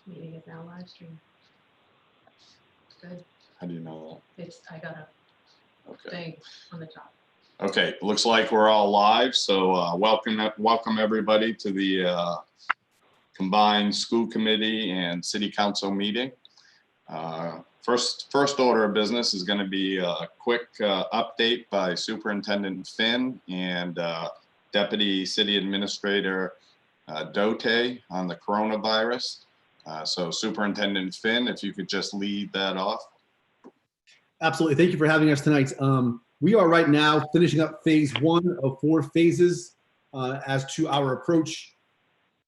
Meeting is now live stream. Good. How do you know I got a that? Okay. thing on the top. Okay, looks like we're all live. So welcome everybody to the combined school committee and city council meeting. First order of business is going to be a quick update by Superintendent Finn and Deputy City Administrator Dote on the coronavirus. So Superintendent Finn, if you could just lead that off. Absolutely. Thank you for having us tonight. We are right now finishing up phase 1 of 4 phases as to our approach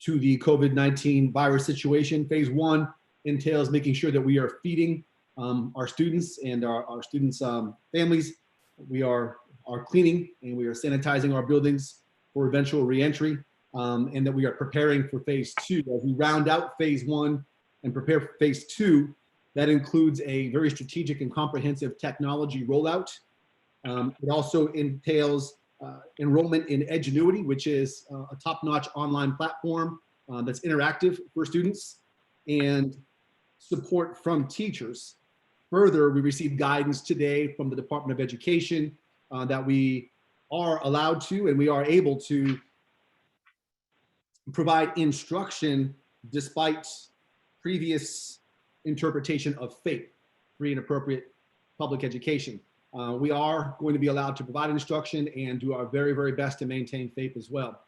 to the COVID-19 virus situation. Phase 1 entails making sure that we are feeding our students and our students' families. We are cleaning and we are sanitizing our buildings for eventual reentry, and that we are preparing for phase 2. As we round out phase 1 and prepare for phase 2, that includes a very strategic and comprehensive technology rollout. It also entails enrollment in Edgenuity, which is a top-notch online platform that's interactive for students, and support from teachers. Further, we received guidance today from the Department of Education that we are allowed to and we are able to provide instruction despite previous interpretation of FAPE, free and appropriate public education. We are going to be allowed to provide instruction and do our very, very best to maintain FAPE as well.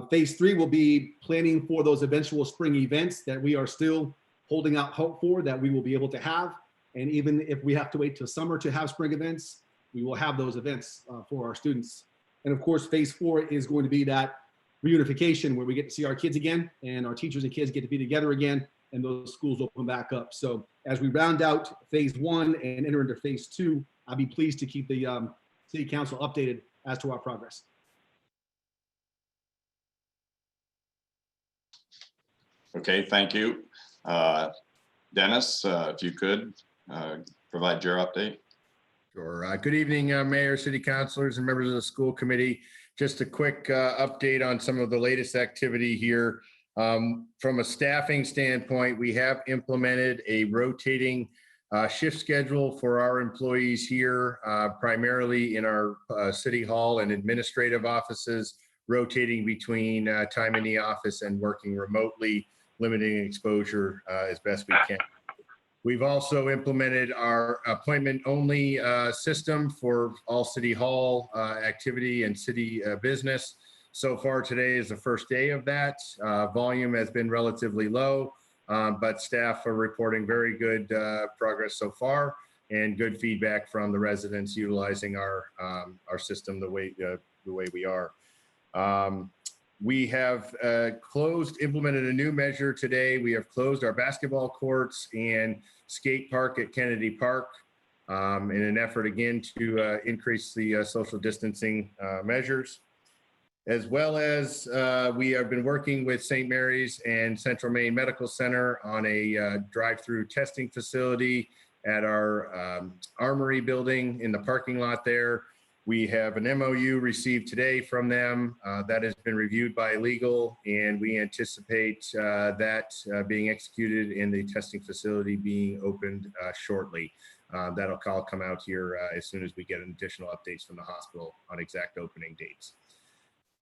Phase 3 will be planning for those eventual spring events that we are still holding out hope for, that we will be able to have. And even if we have to wait till summer to have spring events, we will have those events for our students. And of course, phase 4 is going to be that reunification where we get to see our kids again and our teachers and kids get to be together again and those schools open back up. So as we round out phase 1 and enter into phase 2, I'll be pleased to keep the city council updated as to our progress. Okay, thank you. Dennis, if you could provide your update. Sure. Good evening, Mayor, City Councilors, and members of the school committee. Just a quick update on some of the latest activity here. From a staffing standpoint, we have implemented a rotating shift schedule for our employees here, primarily in our City Hall and administrative offices, rotating between time in the office and working remotely, limiting exposure as best we can. We've also implemented our appointment-only system for all City Hall activity and city business. So far today is the first day of that. Volume has been relatively low, but staff are reporting very good progress so far and good feedback from the residents utilizing our system the way we are. We have implemented a new measure today. We have closed our basketball courts and skate park at Kennedy Park in an effort again to increase the social distancing measures. As well as we have been working with St. Mary's and Central Maine Medical Center on a drive-through testing facility at our Armory building in the parking lot there. We have an MOU received today from them that has been reviewed by legal, and we anticipate that being executed in the testing facility being opened shortly. That'll all come out here as soon as we get additional updates from the hospital on exact opening dates.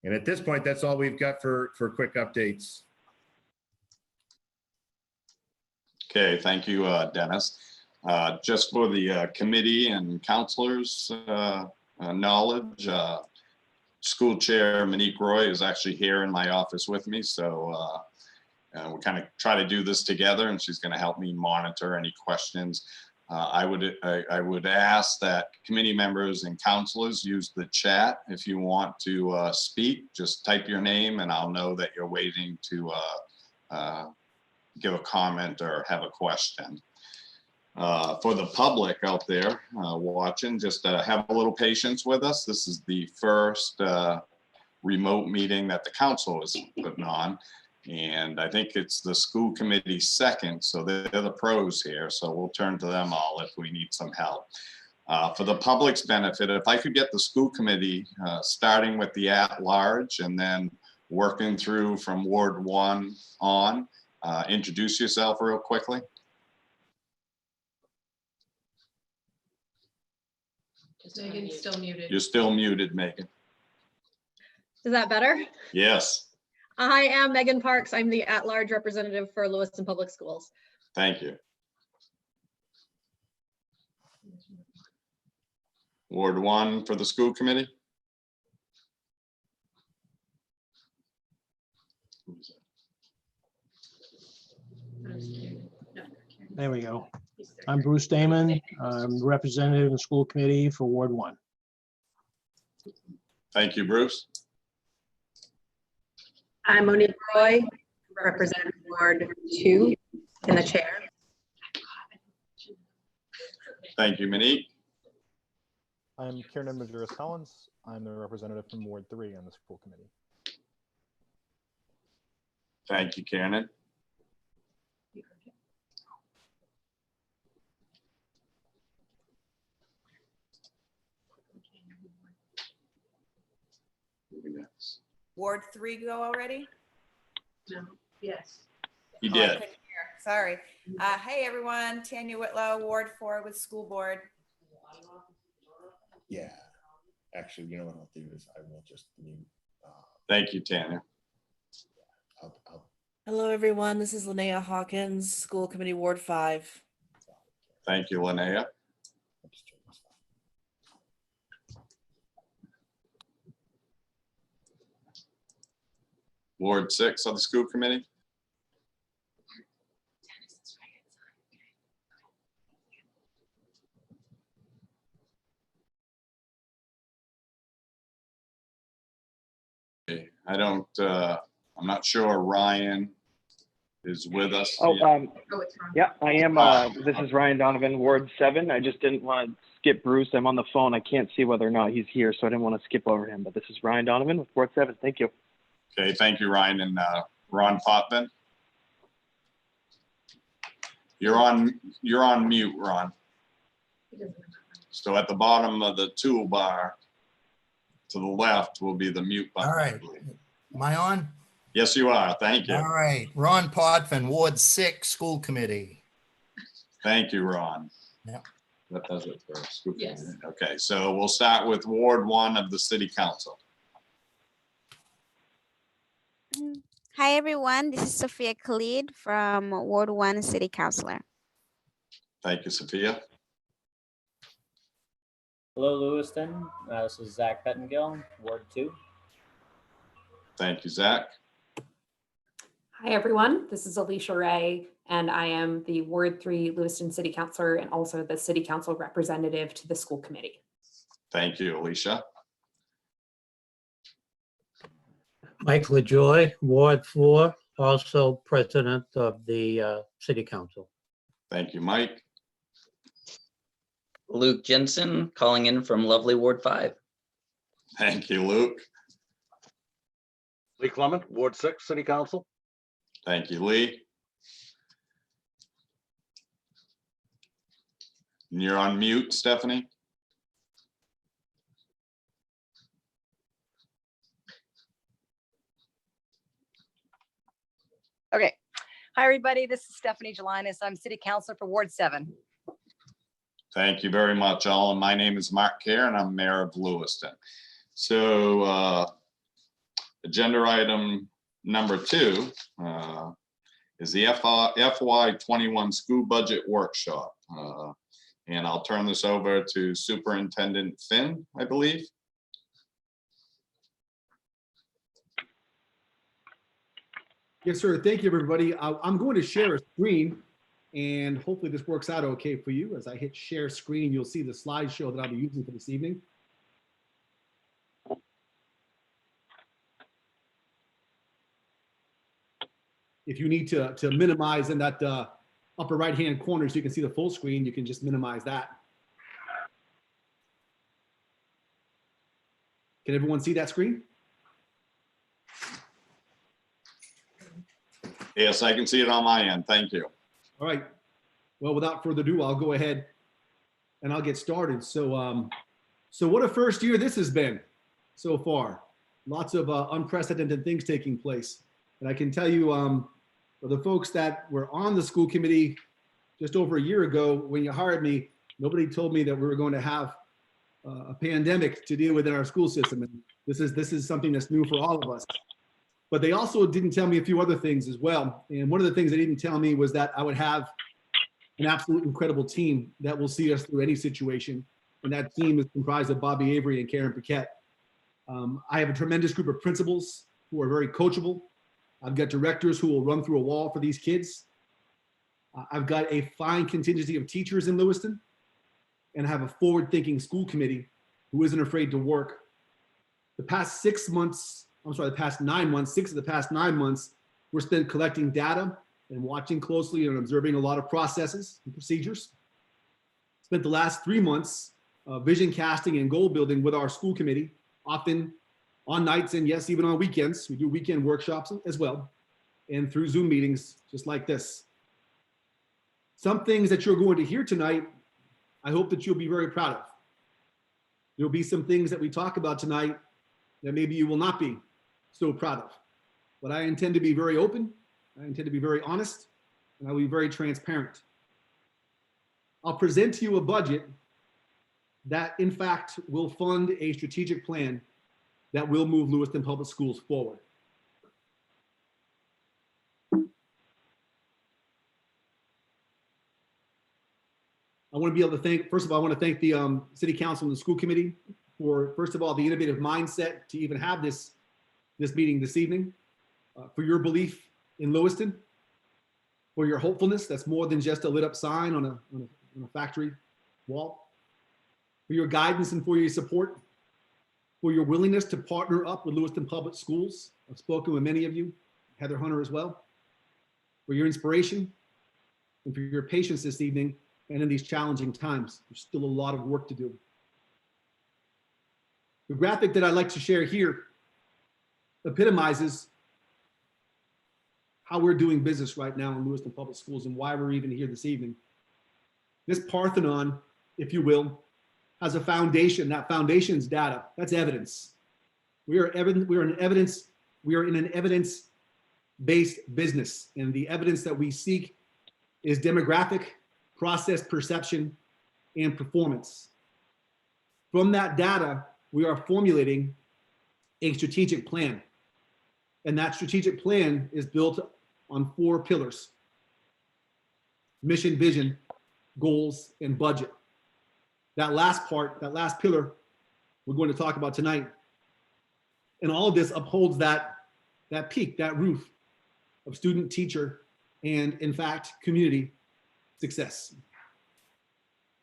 And at this point, that's all we've got for quick updates. Okay, thank you, Dennis. Just for the committee and counselors' knowledge, school chair Monique Roy is actually here in my office with me, so we kind of try to do this together, and she's going to help me monitor any questions. I would ask that committee members and counselors use the chat if you want to speak. Just type your name, and I'll know that you're waiting to give a comment or have a question. For the public out there watching, just have a little patience with us. This is the first remote meeting that the council is putting on. And I think it's the school committee second, so they're the pros here. So we'll turn to them all if we need some help. For the public's benefit, if I could get the school committee starting with the at-large and then working through from Ward 1 on, introduce yourself real quickly. Megan's still muted. You're still muted, Megan. Is that better? Yes, I am Megan Parks. I'm the at-large representative for Lewiston Public Schools. thank you. Ward 1 for the school committee. There we go. I'm Bruce Damon. I'm representative in the school committee for Ward 1. Thank you, Bruce. I'm Monique Roy, representing Ward 2 in the chair. Thank you, Monique. I'm Kieran Majoris Collins. I'm the representative from Ward 3 on the school committee. Thank you, Karen. Ward 3 go already? No. Yes. He Oh, I did. couldn't hear. Sorry. Hey, everyone. Tanya Whitlow, Ward 4 with school board. Yeah. Actually, you know what I'll do is I will just mute. Thank you, Tanya. Hello, everyone. This is Linnea Hawkins, School Committee Ward 5. Thank you, Linnea. Ward 6 of the school committee. Okay, I'm not sure Ryan is with us. Oh, yet. Oh, it's wrong. yeah, I am. This is Ryan Donovan, Ward 7. I just didn't want to skip Bruce. I'm on the phone. I can't see whether or not he's here, so I didn't want to skip over him. But this is Ryan Donovan with Ward 7. Thank you. Okay, thank you, Ryan. And Ron Potvin. You're on mute, Ron. He doesn't remember. So at the bottom of the toolbar to the left will be the mute button. All right. Am I on? Yes, you are. Thank you. All right. Ron Potvin, Ward 6, School Committee. Thank you, Ron. Yeah. That does it for school Yes. committee. Okay, so we'll start with Ward 1 of the City Council. Hi, everyone. This is Sophia Khalid from Ward 1 City Councilor. Thank you, Sophia. Hello, Lewiston. This is Zach Pettengill, Ward 2. Thank you, Zach. Hi, everyone. This is Alicia Ray, and I am the Ward 3 Lewiston City Councilor and also the City Council representative to the school committee. Thank you, Alicia. Mike LaJoy, Ward 4, also president of the city council. Thank you, Mike. Luke Jensen, calling in from lovely Ward 5. Thank you, Luke. Lee Clement, Ward 6, City Council. Thank you, Lee. And you're on mute, Stephanie. Okay. Hi, everybody. This is Stephanie Gelinas. I'm City Councilor for Ward 7. Thank you very much, all. And my name is Mark Kerr, and I'm Mayor of Lewiston. So agenda item number 2 is the FY21 school budget workshop. And I'll turn this over to Superintendent Finn, I believe. Yes, sir. Thank you, everybody. I'm going to share a screen, and hopefully this works out okay for you. As I hit share screen, you'll see the slideshow that I'll be using for this evening. If you need to minimize in that upper right-hand corner so you can see the full screen, you can just minimize that. Can everyone see that screen? Yes, I can see it on my end. Thank you. All right. Well, without further ado, I'll go ahead and I'll get started. So, so what a first year this has been so far. Lots of unprecedented things taking place. And I can tell you, For the folks that were on the school committee just over a year ago, when you hired me, nobody told me that we were going to have a pandemic to deal with in our school system. And this is something that's new for all of us. But they also didn't tell me a few other things as well. And one of the things they didn't tell me was that I would have an absolute incredible team that will see us through any situation. And that team is comprised of Bobby Avery and Karen Paquette. I have a tremendous group of principals who are very coachable. I've got directors who will run through a wall for these kids. I've got a fine contingency of teachers in Lewiston, and I have a forward-thinking school committee who isn't afraid to work. The past 6 months, the past 9 months, 6 of the past 9 months, we're spent collecting data and watching closely and observing a lot of processes and procedures. Spent the last 3 months vision casting and goal building with our school committee, often on nights and yes, even on weekends. We do weekend workshops as well, and through Zoom meetings just like this. Some things that you're going to hear tonight, I hope that you'll be very proud of. There'll be some things that we talk about tonight that maybe you will not be so proud of. But I intend to be very open, I intend to be very honest, and I will be very transparent. I'll present to you a budget that in fact will fund a strategic plan that will move Lewiston Public Schools forward. I want to be able to thank, first of all, I want to thank the City Council and the school committee for, first of all, the innovative mindset to even have this meeting this evening, for your belief in Lewiston, for your hopefulness that's more than just a lit up sign on a factory wall, for your guidance and for your support, for your willingness to partner up with Lewiston Public Schools. I've spoken with many of you, Heather Hunter as well, for your inspiration and for your patience this evening and in these challenging times. There's still a lot of work to do. The graphic that I'd like to share here epitomizes how we're doing business right now in Lewiston Public Schools and why we're even here this evening. This Parthenon, if you will, has a foundation. That foundation's data. That's evidence. We are in an evidence-based business, and the evidence that we seek is demographic, process, perception, and performance. From that data, we are formulating a strategic plan. And that strategic plan is built on 4 pillars: mission, vision, goals, and budget. That last part, that last pillar, we're going to talk about tonight. And all of this upholds that peak, that roof of student, teacher, and in fact, community success.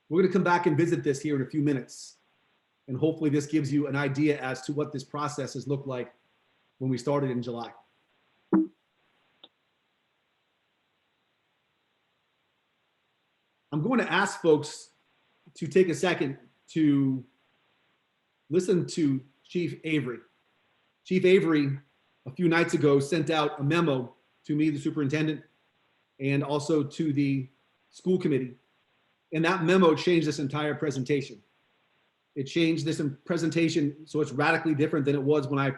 We're going to come back and visit this here in a few minutes. And hopefully this gives you an idea as to what this process has looked like when we started in July. I'm going to ask folks to take a second to listen to Chief Avery. Chief Avery, a few nights ago, sent out a memo to me, the superintendent, and also to the school committee. And that memo changed this entire presentation. It changed this presentation so it's radically different than it was when I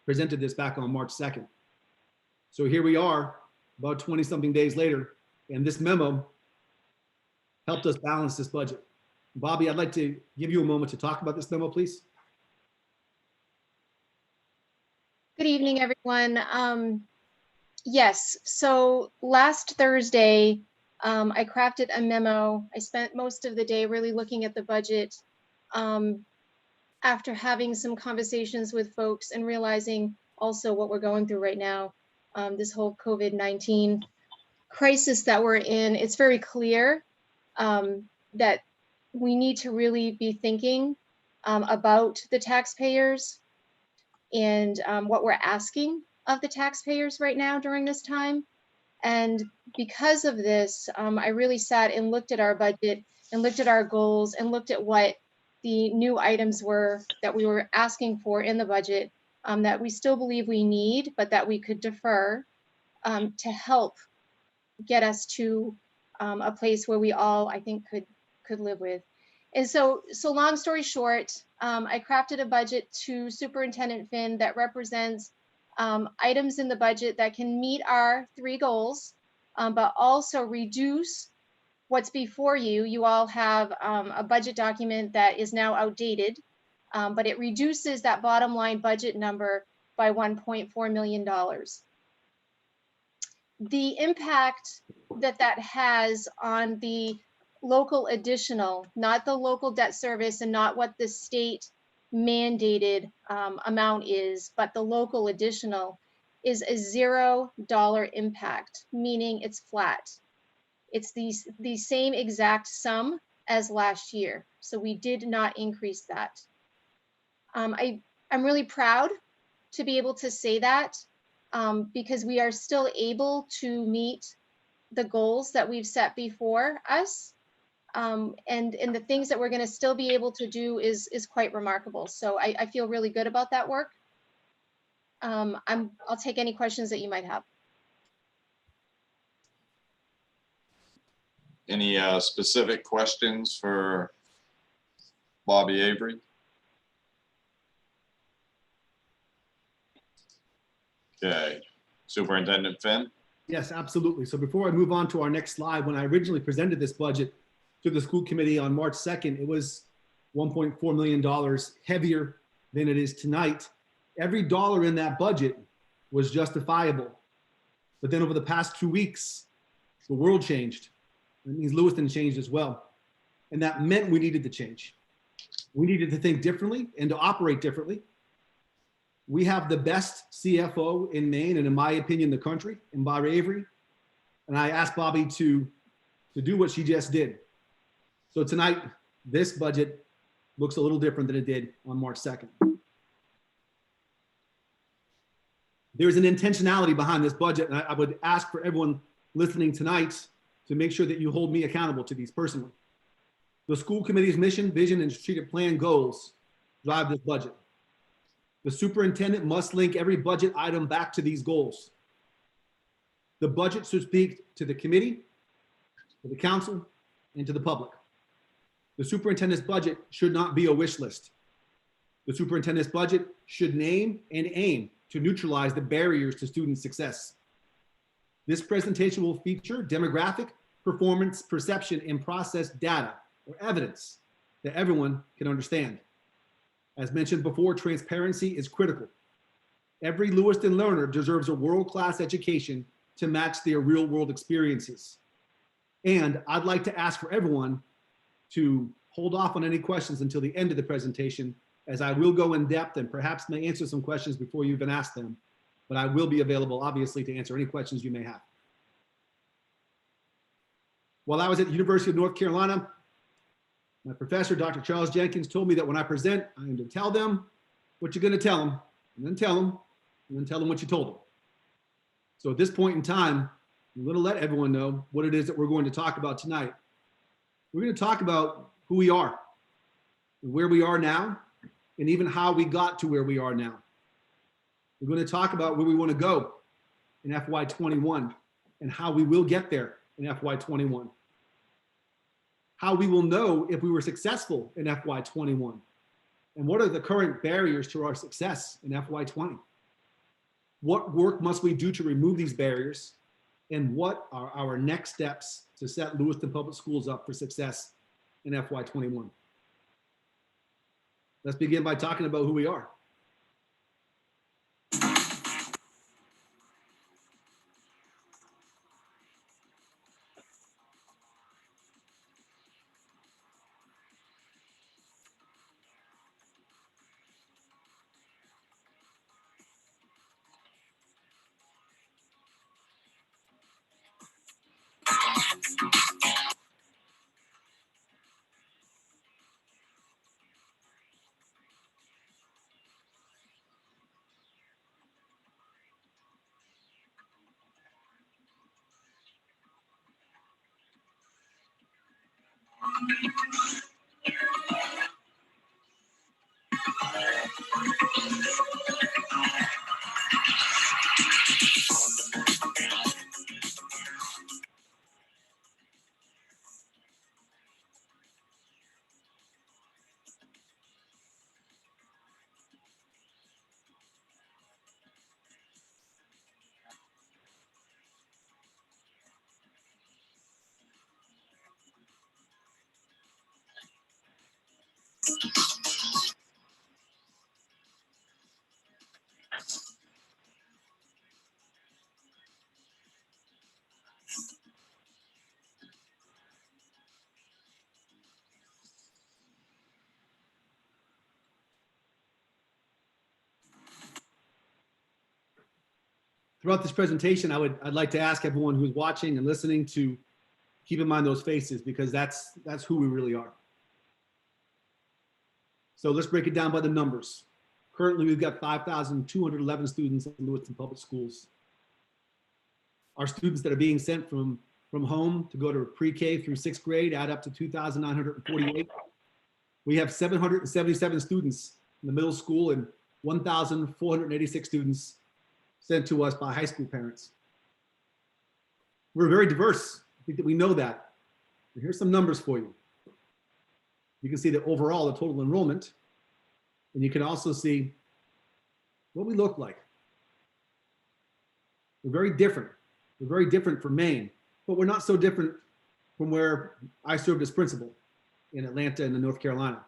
presented this back on March 2nd. So here we are, about 20-something days later, and this memo helped us balance this budget. Bobby, I'd like to give you a moment to talk about this memo, please. Good evening, everyone. Yes, so last Thursday, I crafted a memo. I spent most of the day really looking at the budget after having some conversations with folks and realizing also what we're going through right now, this whole COVID-19 crisis that we're in. It's very clear that we need to really be thinking about the taxpayers and what we're asking of the taxpayers right now during this time. And because of this, I really sat and looked at our budget and looked at our goals and looked at what the new items were that we were asking for in the budget that we still believe we need, but that we could defer to help get us to a place where we all, I think, could live with. And so long story short, I crafted a budget to Superintendent Finn that represents items in the budget that can meet our 3 goals, but also reduce what's before you. You all have a budget document that is now outdated, but it reduces that bottom line budget number by $1.4 million. The impact that has on the local additional, not the local debt service and not what the state mandated amount is, but the local additional is a $0 impact, meaning it's flat. It's the same exact sum as last year. So we did not increase that. I'm really proud to be able to say that because we are still able to meet the goals that we've set before us. And the things that we're going to still be able to do is quite remarkable. So I feel really good about that work. I'll take any questions that you might have. Any specific questions for Bobby Avery? Okay, Superintendent Finn? Yes, absolutely. So before I move on to our next slide, when I originally presented this budget to the school committee on March 2nd, it was $1.4 million heavier than it is tonight. Every dollar in that budget was justifiable. But then over the past 2 weeks, the world changed. That means Lewiston changed as well. And that meant we needed to change. We needed to think differently and to operate differently. We have the best CFO in Maine, and in my opinion, the country, in Bobby Avery. And I asked Bobby to do what she just did. So tonight, this budget looks a little different than it did on March 2nd. There's an intentionality behind this budget, and I would ask for everyone listening tonight to make sure that you hold me accountable to these personally. The school committee's mission, vision, and strategic plan goals drive this budget. The superintendent must link every budget item back to these goals. The budget should speak to the committee, to the council, and to the public. The superintendent's budget should not be a wish list. The superintendent's budget should name and aim to neutralize the barriers to student success. This presentation will feature demographic, performance, perception, and process data or evidence that everyone can understand. As mentioned before, transparency is critical. Every Lewiston learner deserves a world-class education to match their real-world experiences. And I'd like to ask for everyone to hold off on any questions until the end of the presentation, as I will go in depth and perhaps may answer some questions before you even ask them, but I will be available, obviously, to answer any questions you may have. While I was at the University of North Carolina, my professor, Dr. Charles Jenkins, told me that when I present, I am to tell them what you're going to tell them, and then tell them, and then tell them what you told them. So at this point in time, I'm going to let everyone know what it is that we're going to talk about tonight. We're going to talk about who we are, where we are now, and even how we got to where we are now. We're going to talk about where we want to go in FY21 and how we will get there in FY21. How we will know if we were successful in FY21, and what are the current barriers to our success in FY20. What work must we do to remove these barriers, and what are our next steps to set Lewiston Public Schools up for success in FY21. Let's begin by talking about who we are. Throughout this presentation, I'd like to ask everyone who's watching and listening to keep in mind those faces, because that's who we really are. So let's break it down by the numbers. Currently, we've got 5,211 students in Lewiston Public Schools. Our students that are being sent from home to go to pre-K through 6th grade add up to 2,948. We have 777 students in the middle school and 1,486 students sent to us by high school parents. We're very diverse. I think that we know that. And here's some numbers for you. You can see that overall, the total enrollment, and you can also see what we look like. We're very different. We're very different from Maine, but we're not so different from where I served as principal in Atlanta and in North Carolina.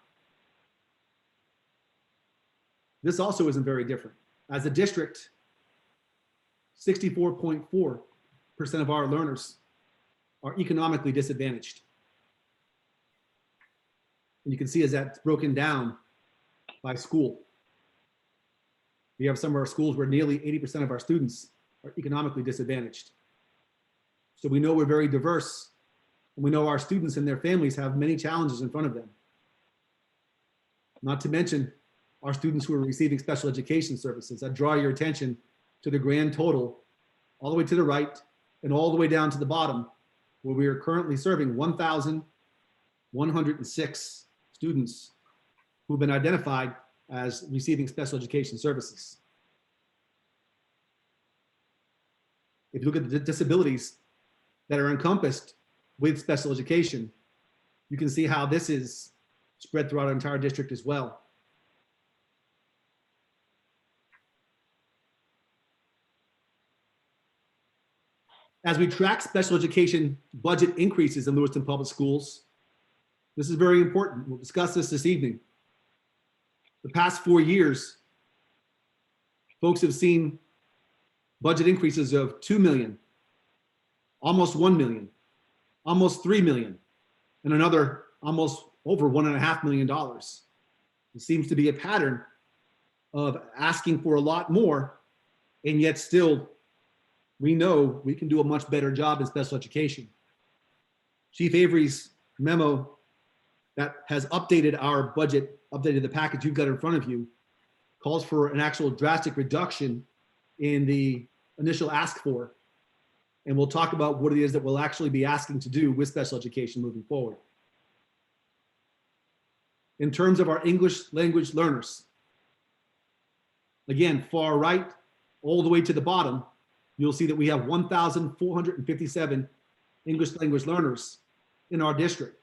This also isn't very different. As a district, 64.4% of our learners are economically disadvantaged. And you can see as that's broken down by school. We have some of our schools where nearly 80% of our students are economically disadvantaged. So we know we're very diverse, and we know our students and their families have many challenges in front of them. Not to mention our students who are receiving special education services. I draw your attention to the grand total all the way to the right and all the way down to the bottom, where we are currently serving 1,106 students who've been identified as receiving special education services. If you look at the disabilities that are encompassed with special education, you can see how this is spread throughout our entire district as well. As we track special education budget increases in Lewiston Public Schools, this is very important. We'll discuss this evening. The past 4 years, folks have seen budget increases of 2 million, almost 1 million, almost 3 million, and another almost over $1.5 million. It seems to be a pattern of asking for a lot more, and yet still we know we can do a much better job in special education. Chief Avery's memo that has updated our budget, updated the package you've got in front of you, calls for an actual drastic reduction in the initial ask for. And we'll talk about what it is that we'll actually be asking to do with special education moving forward. In terms of our English language learners, again, far right, all the way to the bottom, you'll see that we have 1,457 English language learners in our district.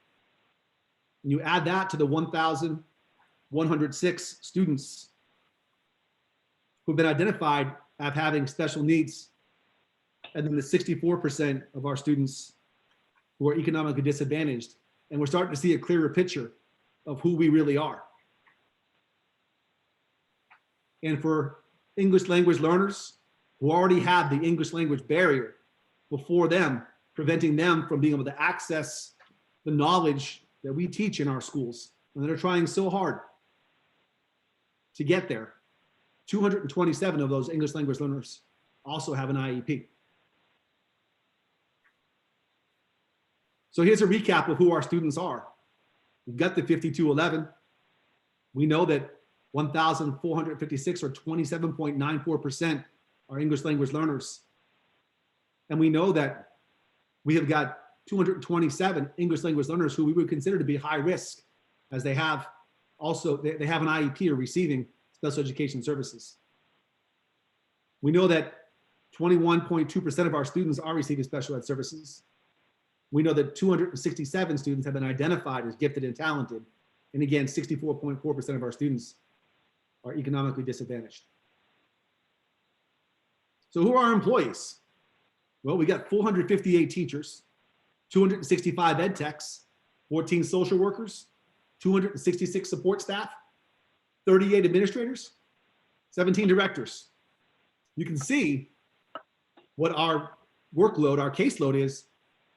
And you add that to the 1,106 students who've been identified as having special needs, and then the 64% of our students who are economically disadvantaged. And we're starting to see a clearer picture of who we really are. And for English language learners who already have the English language barrier before them, preventing them from being able to access the knowledge that we teach in our schools, and they're trying so hard to get there. 227 of those English language learners also have an IEP. So here's a recap of who our students are. We've got the 5211. We know that 1,456 or 27.94% are English language learners. And we know that we have got 227 English language learners who we would consider to be high risk, as they have also, they have an IEP or receiving special education services. We know that 21.2% of our students are receiving special ed services. We know that 267 students have been identified as gifted and talented. And again, 64.4% of our students are economically disadvantaged. So who are our employees? Well, we got 458 teachers, 265 ed techs, 14 social workers, 266 support staff, 38 administrators, 17 directors. You can see what our workload, our caseload is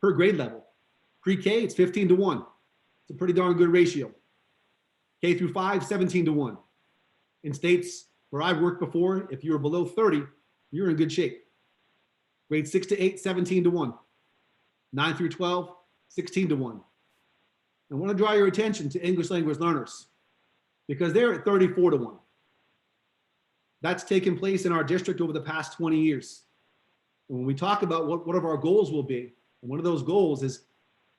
per grade level. Pre-K, it's 15-1. It's a pretty darn good ratio. K through 5, 17-1. In states where I've worked before, if you were below 30, you're in good shape. Grade 6 to 8, 17 to 1. 9 through 12, 16 to 1. I want to draw your attention to English language learners because they're at 34 to 1. That's taken place in our district over the past 20 years. And when we talk about what of our goals will be, and one of those goals is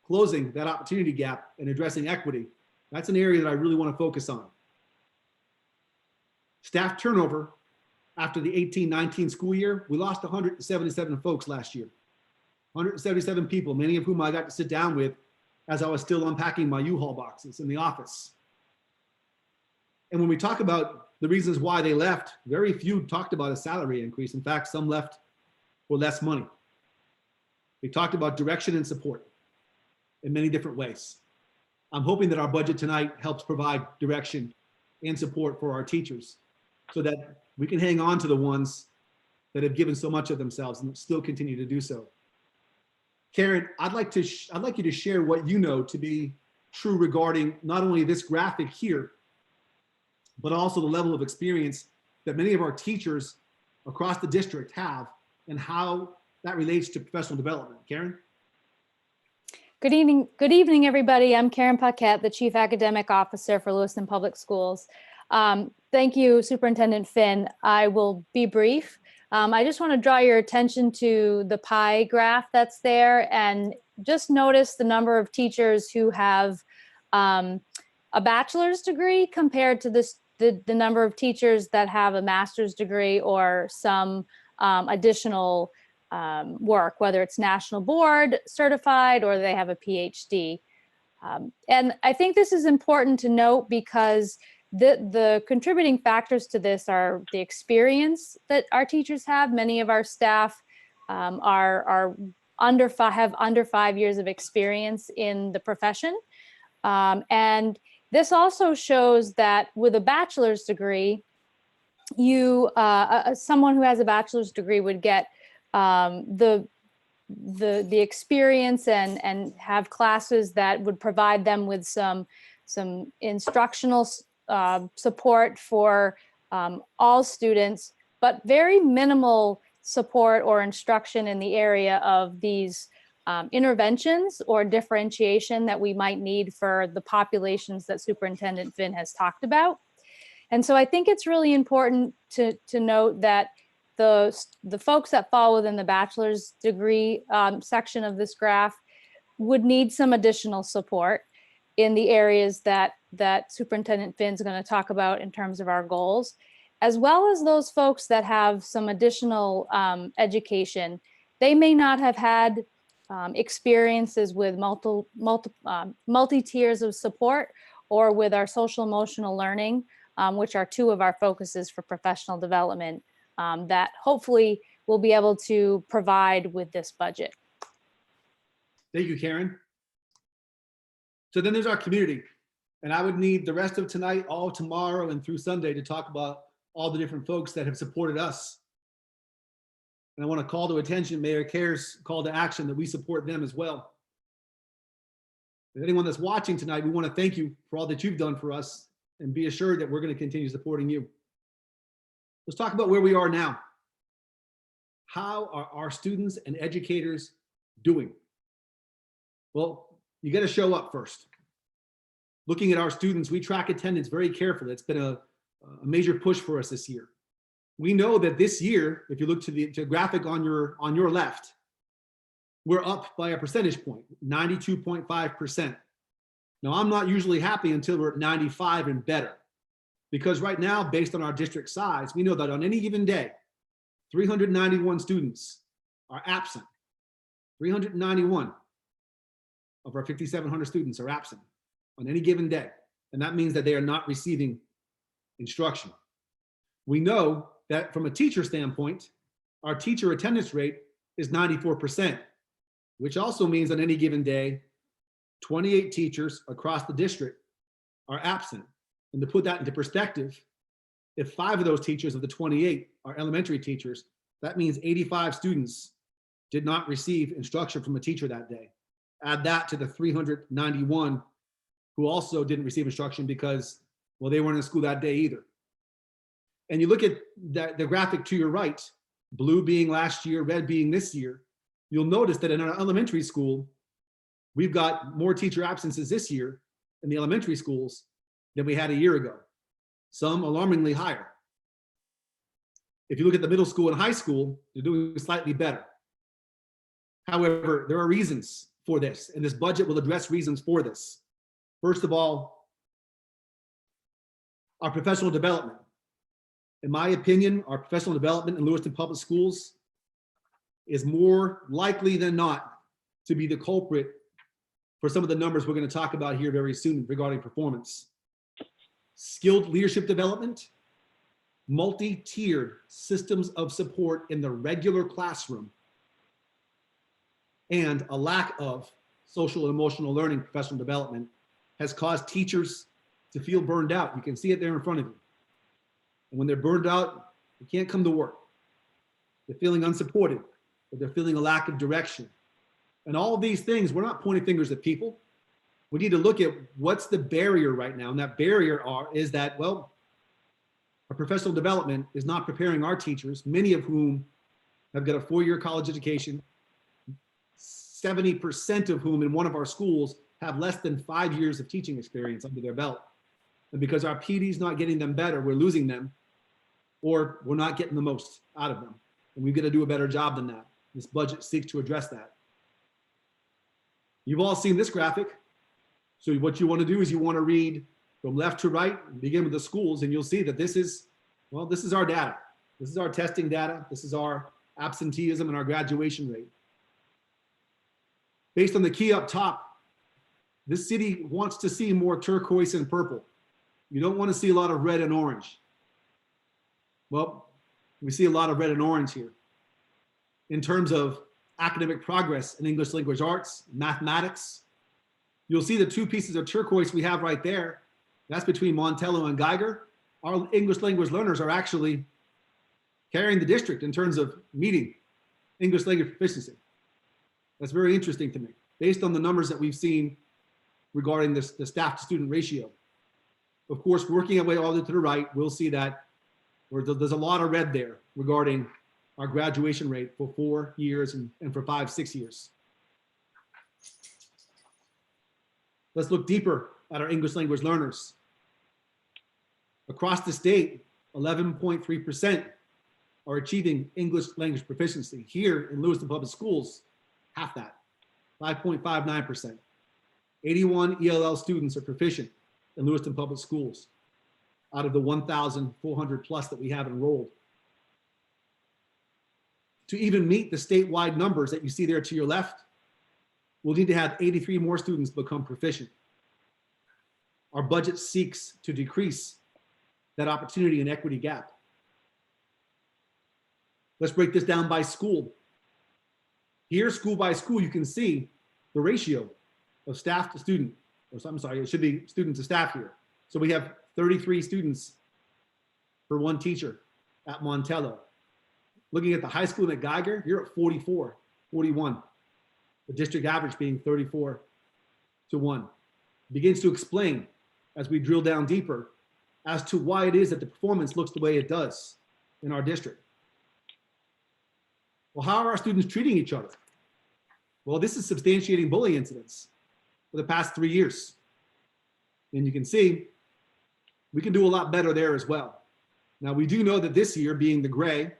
closing that opportunity gap and addressing equity, that's an area that I really want to focus on. Staff turnover after the 18-19 school year, we lost 177 folks last year. 177 people, many of whom I got to sit down with as I was still unpacking my U-Haul boxes in the office. And when we talk about the reasons why they left, very few talked about a salary increase. In fact, some left for less money. We talked about direction and support in many different ways. I'm hoping that our budget tonight helps provide direction and support for our teachers so that we can hang on to the ones that have given so much of themselves and still continue to do so. Karen, I'd like you to share what you know to be true regarding not only this graphic here, but also the level of experience that many of our teachers across the district have and how that relates to professional development. Karen? Good evening, everybody. I'm Karen Paquette, the Chief Academic Officer for Lewiston Public Schools. Thank you, Superintendent Finn. I will be brief. I just want to draw your attention to the pie graph that's there and just notice the number of teachers who have a bachelor's degree compared to the number of teachers that have a master's degree or some additional work, whether it's national board certified or they have a PhD. And I think this is important to note because the contributing factors to this are the experience that our teachers have. Many of our staff have under 5 years of experience in the profession. And this also shows that with a bachelor's degree, someone who has a bachelor's degree would get the experience and have classes that would provide them with some instructional support for all students, but very minimal support or instruction in the area of these interventions or differentiation that we might need for the populations that Superintendent Finn has talked about. And so I think it's really important to note that the folks that fall within the bachelor's degree section of this graph would need some additional support in the areas that Superintendent Finn's going to talk about in terms of our goals, as well as those folks that have some additional education. They may not have had experiences with multi-tiers of support or with our social emotional learning, which are two of our focuses for professional development that hopefully we'll be able to provide with this budget. Thank you, Karen. So then there's our community. And I would need the rest of tonight, all tomorrow and through Sunday to talk about all the different folks that have supported us. And I want to call to attention Mayor Kerr's call to action that we support them as well. If anyone that's watching tonight, we want to thank you for all that you've done for us and be assured that we're going to continue supporting you. Let's talk about where we are now. How are our students and educators doing? Well, you got to show up first. Looking at our students, we track attendance very carefully. It's been a major push for us this year. We know that this year, if you look to the graphic on your left, we're up by a percentage point, 92.5%. Now, I'm not usually happy until we're at 95 and better, because right now, based on our district size, we know that on any given day, 391 students are absent. 391 of our 5,700 students are absent on any given day. And that means that they are not receiving instruction. We know that from a teacher standpoint, our teacher attendance rate is 94%, which also means on any given day, 28 teachers across the district are absent. And to put that into perspective, if 5 of those teachers of the 28 are elementary teachers, that means 85 students did not receive instruction from a teacher that day. Add that to the 391 who also didn't receive instruction because, well, they weren't in school that day either. And you look at the graphic to your right, blue being last year, red being this year, you'll notice that in our elementary school, we've got more teacher absences this year in the elementary schools than we had a year ago, some alarmingly higher. If you look at the middle school and high school, they're doing slightly better. However, there are reasons for this, and this budget will address reasons for this. First of all, our professional development. In my opinion, our professional development in Lewiston Public Schools is more likely than not to be the culprit for some of the numbers we're going to talk about here very soon regarding performance. Skilled leadership development, multi-tiered systems of support in the regular classroom, and a lack of social and emotional learning professional development has caused teachers to feel burned out. You can see it there in front of you. And when they're burned out, they can't come to work. They're feeling unsupported, but they're feeling a lack of direction. And all of these things, we're not pointing fingers at people. We need to look at what's the barrier right now. And that barrier is that, well, our professional development is not preparing our teachers, many of whom have got a 4-year college education, 70% of whom in one of our schools have less than 5 years of teaching experience under their belt. And because our PD is not getting them better, we're losing them, or we're not getting the most out of them. And we've got to do a better job than that. This budget seeks to address that. You've all seen this graphic. So what you want to do is you want to read from left to right, and begin with the schools, and you'll see that this is, well, this is our data. This is our testing data. This is our absenteeism and our graduation rate. Based on the key up top, this city wants to see more turquoise and purple. You don't want to see a lot of red and orange. Well, we see a lot of red and orange here. In terms of academic progress in English language arts, mathematics, you'll see the 2 pieces of turquoise we have right there. That's between Montello and Geiger. Our English language learners are actually carrying the district in terms of meeting English language proficiency. That's very interesting to me, based on the numbers that we've seen regarding this, the staff to student ratio. Of course, working our way all the way to the right, we'll see that there's a lot of red there regarding our graduation rate for 4 years and for 5, 6 years. Let's look deeper at our English language learners. Across the state, 11.3% are achieving English language proficiency. Here in Lewiston Public Schools, half that, 5.59%. 81 ELL students are proficient in Lewiston Public Schools out of the 1,400 plus that we have enrolled. To even meet the statewide numbers that you see there to your left, we'll need to have 83 more students become proficient. Our budget seeks to decrease that opportunity and equity gap. Let's break this down by school. Here, school by school, you can see the ratio of staff to student, or I'm sorry, it should be student to staff here. So we have 33 students for 1 teacher at Montello. Looking at the high school at Geiger, you're at 44, 41. The district average being 34 to 1. Begins to explain, as we drill down deeper, as to why it is that the performance looks the way it does in our district. Well, how are our students treating each other? Well, this is substantiating bullying incidents for the past 3 years. And you can see we can do a lot better there as well. Now, we do know that this year, being the gray,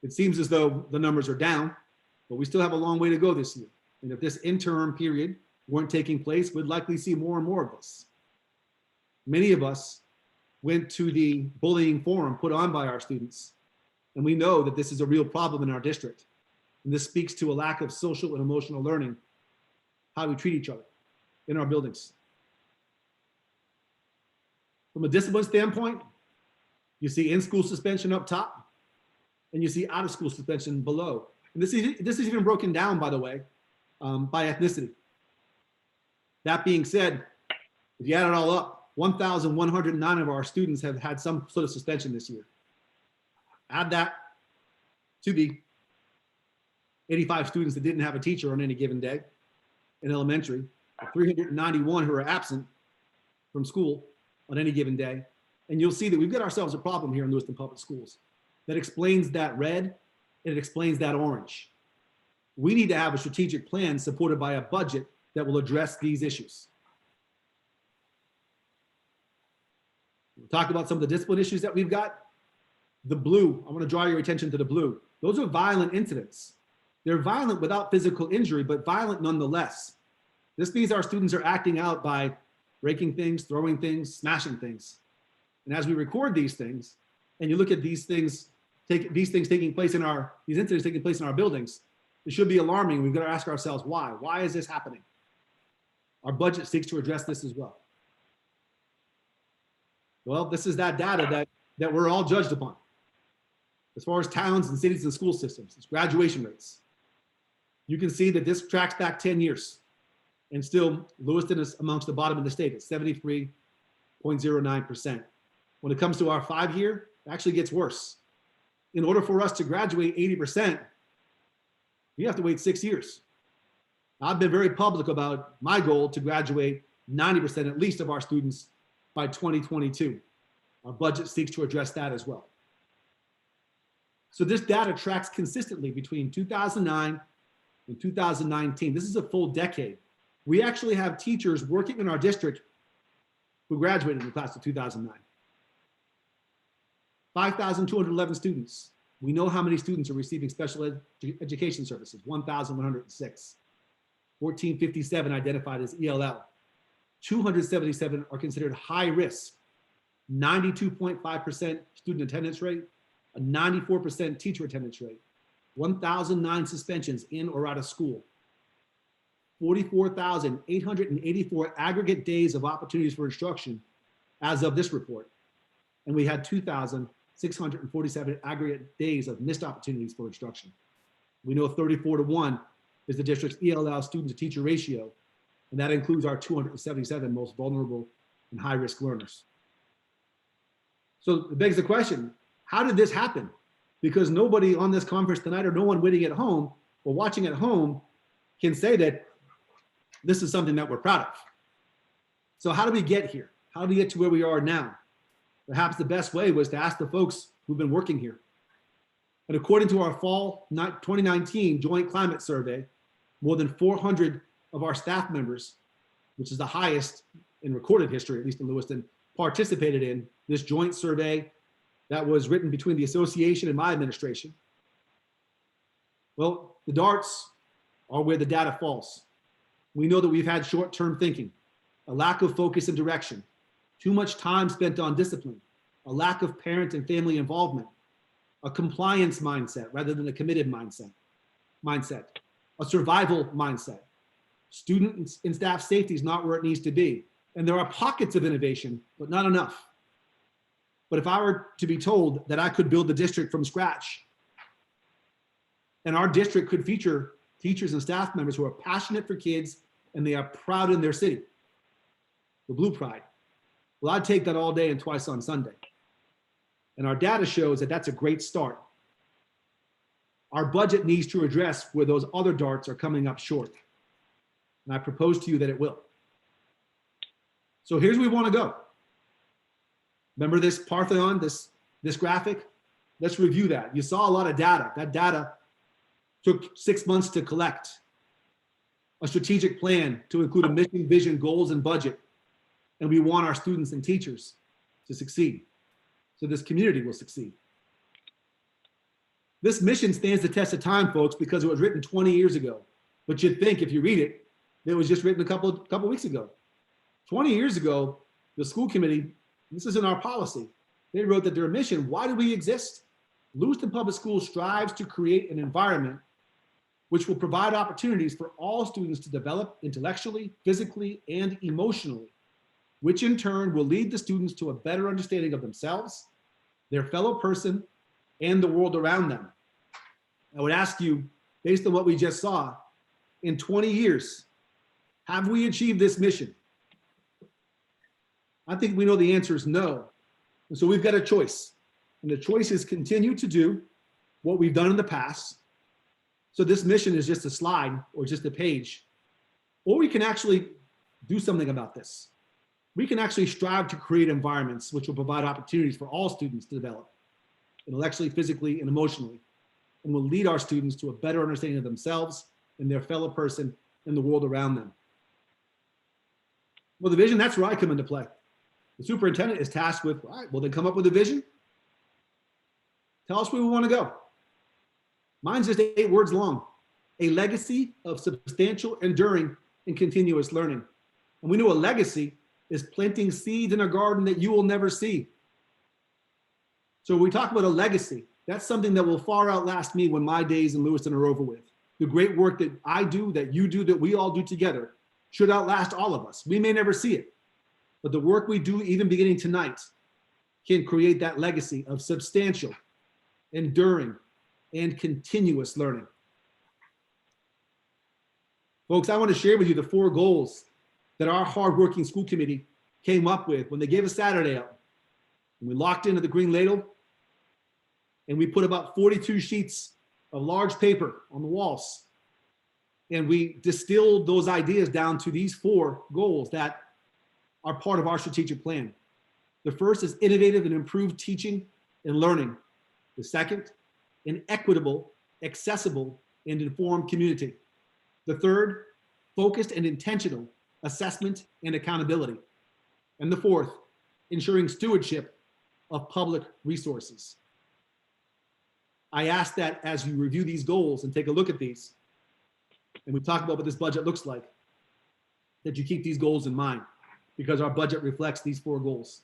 it seems as though the numbers are down, but we still have a long way to go this year. And if this interim period weren't taking place, we'd likely see more and more of this. Many of us went to the bullying forum put on by our students, and we know that this is a real problem in our district. And this speaks to a lack of social and emotional learning, how we treat each other in our buildings. From a discipline standpoint, you see in-school suspension up top, and you see out-of-school suspension below. And this is even broken down, by the way, by ethnicity. That being said, if you add it all up, 1,109 of our students have had some sort of suspension this year. Add that to the 85 students that didn't have a teacher on any given day in elementary, 391 who are absent from school on any given day. And you'll see that we've got ourselves a problem here in Lewiston Public Schools that explains that red and it explains that orange. We need to have a strategic plan supported by a budget that will address these issues. We'll talk about some of the discipline issues that we've got. The blue, I want to draw your attention to the blue. Those are violent incidents. They're violent without physical injury, but violent nonetheless. This means our students are acting out by breaking things, throwing things, smashing things. And as we record these things, and you look at these incidents taking place in our buildings, it should be alarming. We've got to ask ourselves why. Why is this happening? Our budget seeks to address this as well. Well, this is that data that we're all judged upon. As far as towns and cities and school systems, it's graduation rates. You can see that this tracks back 10 years. And still, Lewiston is amongst the bottom of the state at 73.09%. When it comes to our 5-year, it actually gets worse. In order for us to graduate 80%, we have to wait 6 years. I've been very public about my goal to graduate 90% at least of our students by 2022. Our budget seeks to address that as well. So this data tracks consistently between 2009 and 2019. This is a full decade. We actually have teachers working in our district who graduated in the class of 2009. 5,211 students. We know how many students are receiving special education services, 1,106. 1,457 identified as ELL. 277 are considered high risk. 92.5% student attendance rate, a 94% teacher attendance rate, 1,009 suspensions in or out of school, 44,884 aggregate days of opportunities for instruction as of this report. And we had 2,647 aggregate days of missed opportunities for instruction. We know 34-to-1 is the district's ELL student to teacher ratio, and that includes our 277 most vulnerable and high-risk learners. So it begs the question, how did this happen? Because nobody on this conference tonight, or no one waiting at home or watching at home, can say that this is something that we're proud of. So how did we get here? How did we get to where we are now? Perhaps the best way was to ask the folks who've been working here. And according to our fall 2019 joint climate survey, more than 400 of our staff members, which is the highest in recorded history, at least in Lewiston, participated in this joint survey that was written between the association and my administration. Well, the darts are where the data falls. We know that we've had short-term thinking, a lack of focus and direction, too much time spent on discipline, a lack of parent and family involvement, a compliance mindset rather than a committed mindset, a survival mindset. Student and staff safety is not where it needs to be. And there are pockets of innovation, but not enough. But if I were to be told that I could build the district from scratch, and our district could feature teachers and staff members who are passionate for kids and they are proud in their city, the Blue Pride, well, I'd take that all day and twice on Sunday. And our data shows that that's a great start. Our budget needs to address where those other darts are coming up short. And I propose to you that it will. So here's where we want to go. Remember this Parthenon, this graphic? Let's review that. You saw a lot of data. That data took 6 months to collect. A strategic plan to include a mission, vision, goals, and budget. And we want our students and teachers to succeed. So this community will succeed. This mission stands the test of time, folks, because it was written 20 years ago. But you'd think if you read it, it was just written a couple weeks ago. 20 years ago, the school committee, this is in our policy, they wrote that their mission, why do we exist? Lewiston Public Schools strives to create an environment which will provide opportunities for all students to develop intellectually, physically, and emotionally, which in turn will lead the students to a better understanding of themselves, their fellow person, and the world around them. I would ask you, based on what we just saw, in 20 years, have we achieved this mission? I think we know the answer is no. And so we've got a choice. And the choice is continue to do what we've done in the past. So this mission is just a slide or just a page. Or we can actually do something about this. We can actually strive to create environments which will provide opportunities for all students to develop intellectually, physically, and emotionally. and will lead our students to a better understanding of themselves and their fellow person and the world around them. Well, the vision, that's where I come into play. The superintendent is tasked with, all right, well, then come up with a vision. Tell us where we want to go. Mine's just 8 words long. A legacy of substantial, enduring, and continuous learning. And we know a legacy is planting seeds in a garden that you will never see. So when we talk about a legacy, that's something that will far outlast me when my days in Lewiston are over with. The great work that I do, that you do, that we all do together should outlast all of us. We may never see it, but the work we do, even beginning tonight, can create that legacy of substantial, enduring, and continuous learning. Folks, I want to share with you the 4 goals that our hardworking school committee came up with when they gave us Saturday up. And we locked into the green ladle and we put about 42 sheets of large paper on the walls. And we distilled those ideas down to these 4 goals that are part of our strategic plan. The first is innovative and improved teaching and learning. The second, an equitable, accessible, and informed community. The third, focused and intentional assessment and accountability. And the fourth, ensuring stewardship of public resources. I ask that as you review these goals and take a look at these, and we talk about what this budget looks like, that you keep these goals in mind, because our budget reflects these 4 goals.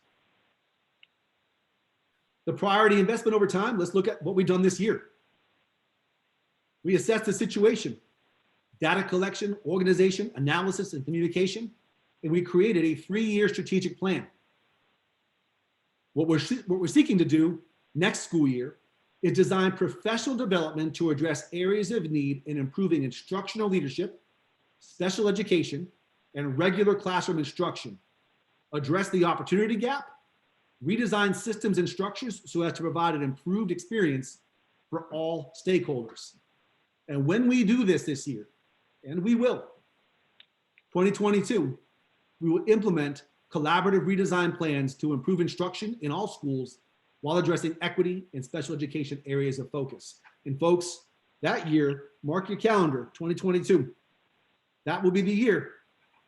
The priority investment over time, let's look at what we've done this year. We assessed the situation, data collection, organization, analysis, and communication, and we created a 3-year strategic plan. What we're seeking to do next school year is design professional development to address areas of need in improving instructional leadership, special education, and regular classroom instruction, address the opportunity gap, redesign systems and structures so as to provide an improved experience for all stakeholders. And when we do this year, and we will, 2022, we will implement collaborative redesign plans to improve instruction in all schools while addressing equity and special education areas of focus. And folks, that year, mark your calendar, 2022, that will be the year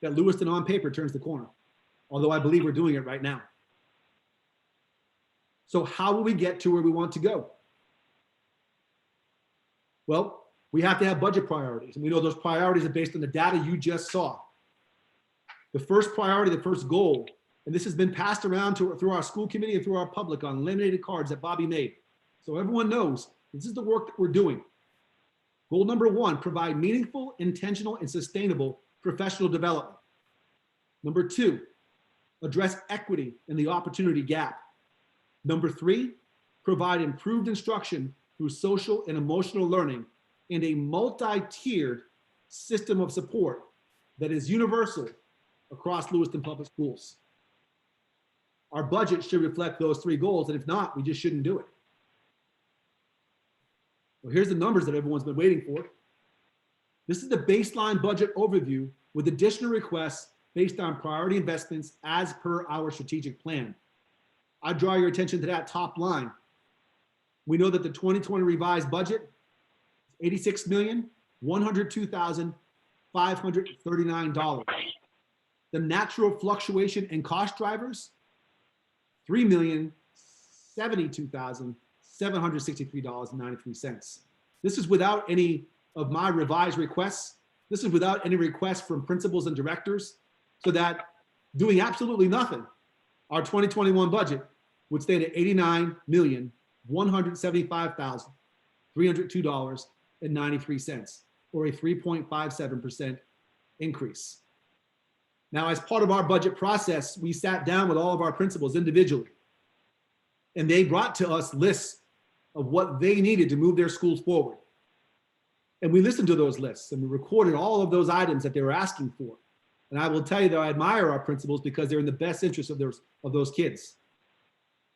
that Lewiston on paper turns the corner, although I believe we're doing it right now. So how will we get to where we want to go? Well, we have to have budget priorities, and we know those priorities are based on the data you just saw. The first priority, the first goal, and this has been passed around through our school committee and through our public on laminated cards that Bobby made. So everyone knows this is the work that we're doing. Goal number 1, provide meaningful, intentional, and sustainable professional development. Number 2, address equity and the opportunity gap. Number 3, provide improved instruction through social and emotional learning and a multi-tiered system of support that is universal across Lewiston Public Schools. Our budget should reflect those 3 goals, and if not, we just shouldn't do it. Well, here's the numbers that everyone's been waiting for. This is the baseline budget overview with additional requests based on priority investments as per our strategic plan. I draw your attention to that top line. We know that the 2020 revised budget is $86,102,539. The natural fluctuation and cost drivers, $3,072,763.93. This is without any of my revised requests. This is without any requests from principals and directors, so that doing absolutely nothing, our 2021 budget would stand at $89,175,302.93, or a 3.57% increase. Now, as part of our budget process, we sat down with all of our principals individually, and they brought to us lists of what they needed to move their schools forward. And we listened to those lists, and we recorded all of those items that they were asking for. And I will tell you that I admire our principals because they're in the best interest of those kids.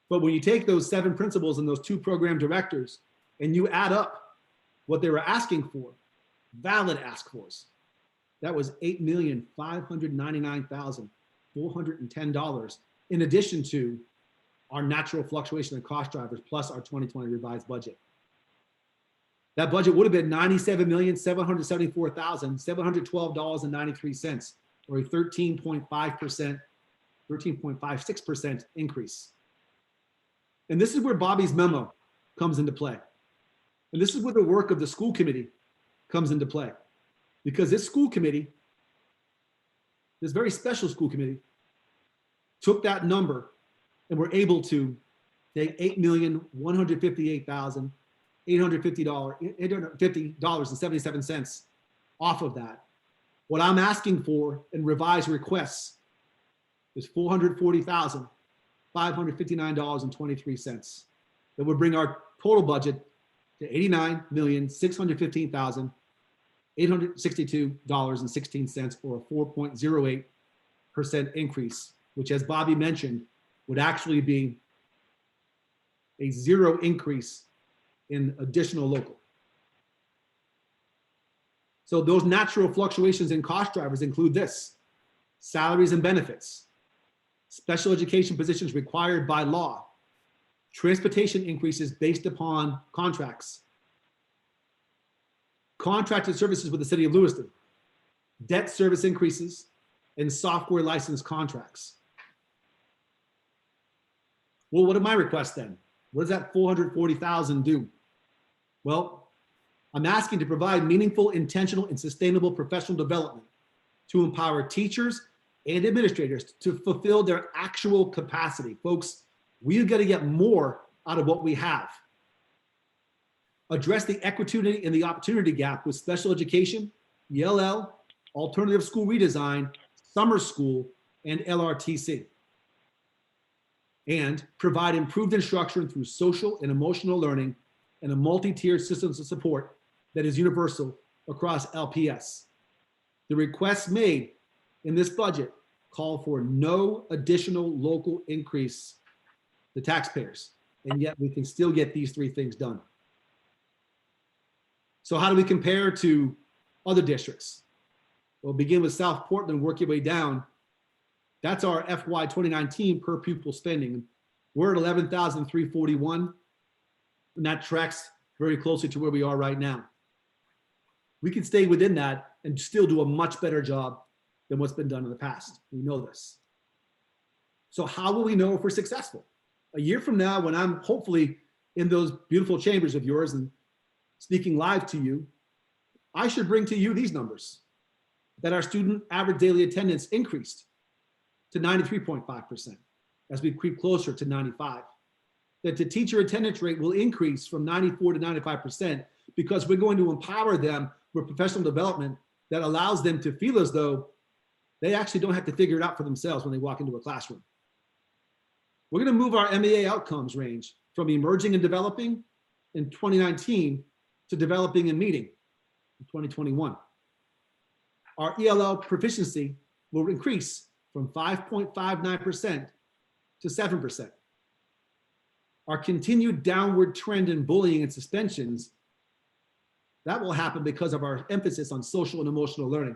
But when you take those 7 principals and those 2 program directors, and you add up what they were asking for, valid ask fors, that was $8,599,410, in addition to our natural fluctuation and cost drivers, plus our 2020 revised budget. That budget would have been $97,774,712.93, or a 13.56% increase. And this is where Bobby's memo comes into play. And this is where the work of the school committee comes into play. Because this school committee, this very special school committee, took that number and were able to take $8,158,850.77 off of that. What I'm asking for in revised requests is $440,559.23. That would bring our total budget to $89,615,862.16, or a 4.08% increase, which, as Bobby mentioned, would actually be a zero increase in additional local. So those natural fluctuations in cost drivers include this: salaries and benefits, special education positions required by law, transportation increases based upon contracts, contracted services with the city of Lewiston, debt service increases, and software license contracts. Well, what are my requests then? What does that $440,000 do? Well, I'm asking to provide meaningful, intentional, and sustainable professional development to empower teachers and administrators to fulfill their actual capacity. Folks, we've got to get more out of what we have. Address the equity and the opportunity gap with special education, ELL, alternative school redesign, summer school, and LRTC. And provide improved instruction through social and emotional learning and a multi-tiered systems of support that is universal across LPS. The requests made in this budget call for no additional local increase to taxpayers, and yet we can still get these three things done. So how do we compare to other districts? We'll begin with South Portland, work your way down. That's our FY 2019 per pupil spending. We're at $11,341, and that tracks very closely to where we are right now. We can stay within that and still do a much better job than what's been done in the past. We know this. So how will we know if we're successful? A year from now, when I'm hopefully in those beautiful chambers of yours and speaking live to you, I should bring to you these numbers: that our student average daily attendance increased to 93.5% as we creep closer to 95. That the teacher attendance rate will increase from 94 to 95% because we're going to empower them with professional development that allows them to feel as though they actually don't have to figure it out for themselves when they walk into a classroom. We're going to move our MEA outcomes range from emerging and developing in 2019 to developing and meeting in 2021. Our ELL proficiency will increase from 5.59% to 7%. Our continued downward trend in bullying and suspensions, that will happen because of our emphasis on social and emotional learning.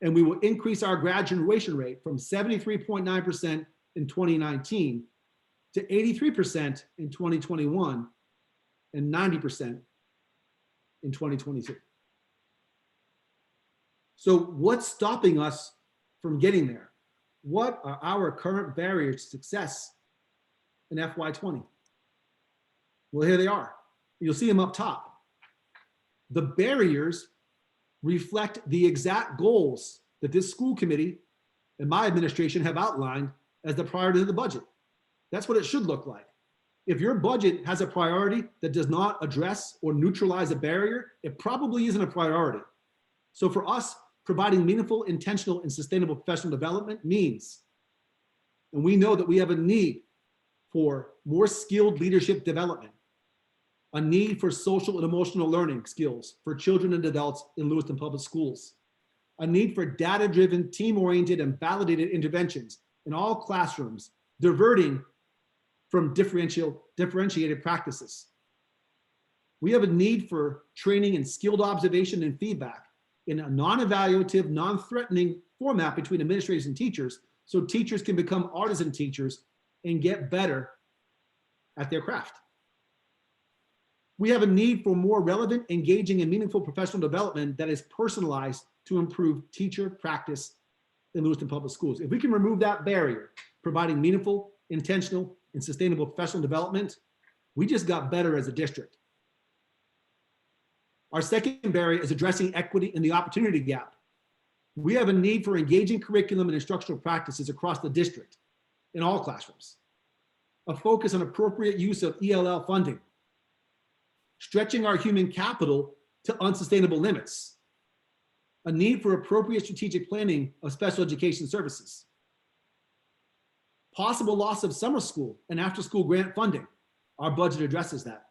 And we will increase our graduation rate from 73.9% in 2019 to 83% in 2021 and 90% in 2022. So what's stopping us from getting there? What are our current barriers to success in FY20? Well, here they are. You'll see them up top. The barriers reflect the exact goals that this school committee and my administration have outlined as the priority of the budget. That's what it should look like. If your budget has a priority that does not address or neutralize a barrier, it probably isn't a priority. So for us, providing meaningful, intentional, and sustainable professional development means, and we know that we have a need for more skilled leadership development, a need for social and emotional learning skills for children and adults in Lewiston Public Schools, a need for data-driven, team-oriented, and validated interventions in all classrooms, diverting from differentiated practices. We have a need for training in skilled observation and feedback in a non-evaluative, non-threatening format between administrators and teachers, so teachers can become artisan teachers and get better at their craft. We have a need for more relevant, engaging, and meaningful professional development that is personalized to improve teacher practice in Lewiston Public Schools. If we can remove that barrier, providing meaningful, intentional, and sustainable professional development, we just got better as a district. Our second barrier is addressing equity in the opportunity gap. We have a need for engaging curriculum and instructional practices across the district in all classrooms. A focus on appropriate use of ELL funding, stretching our human capital to unsustainable limits, a need for appropriate strategic planning of special education services, possible loss of summer school and after-school grant funding. Our budget addresses that.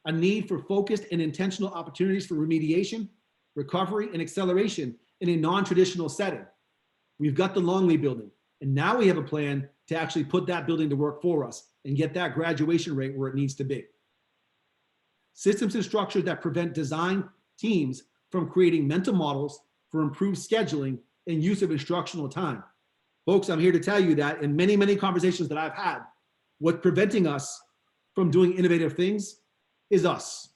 A need for focused and intentional opportunities for remediation, recovery, and acceleration in a non-traditional setting. We've got the Dingley Building, and now we have a plan to actually put that building to work for us and get that graduation rate where it needs to be. Systems and structures that prevent design teams from creating mental models for improved scheduling and use of instructional time. Folks, I'm here to tell you that in many, many conversations that I've had, what's preventing us from doing innovative things is us.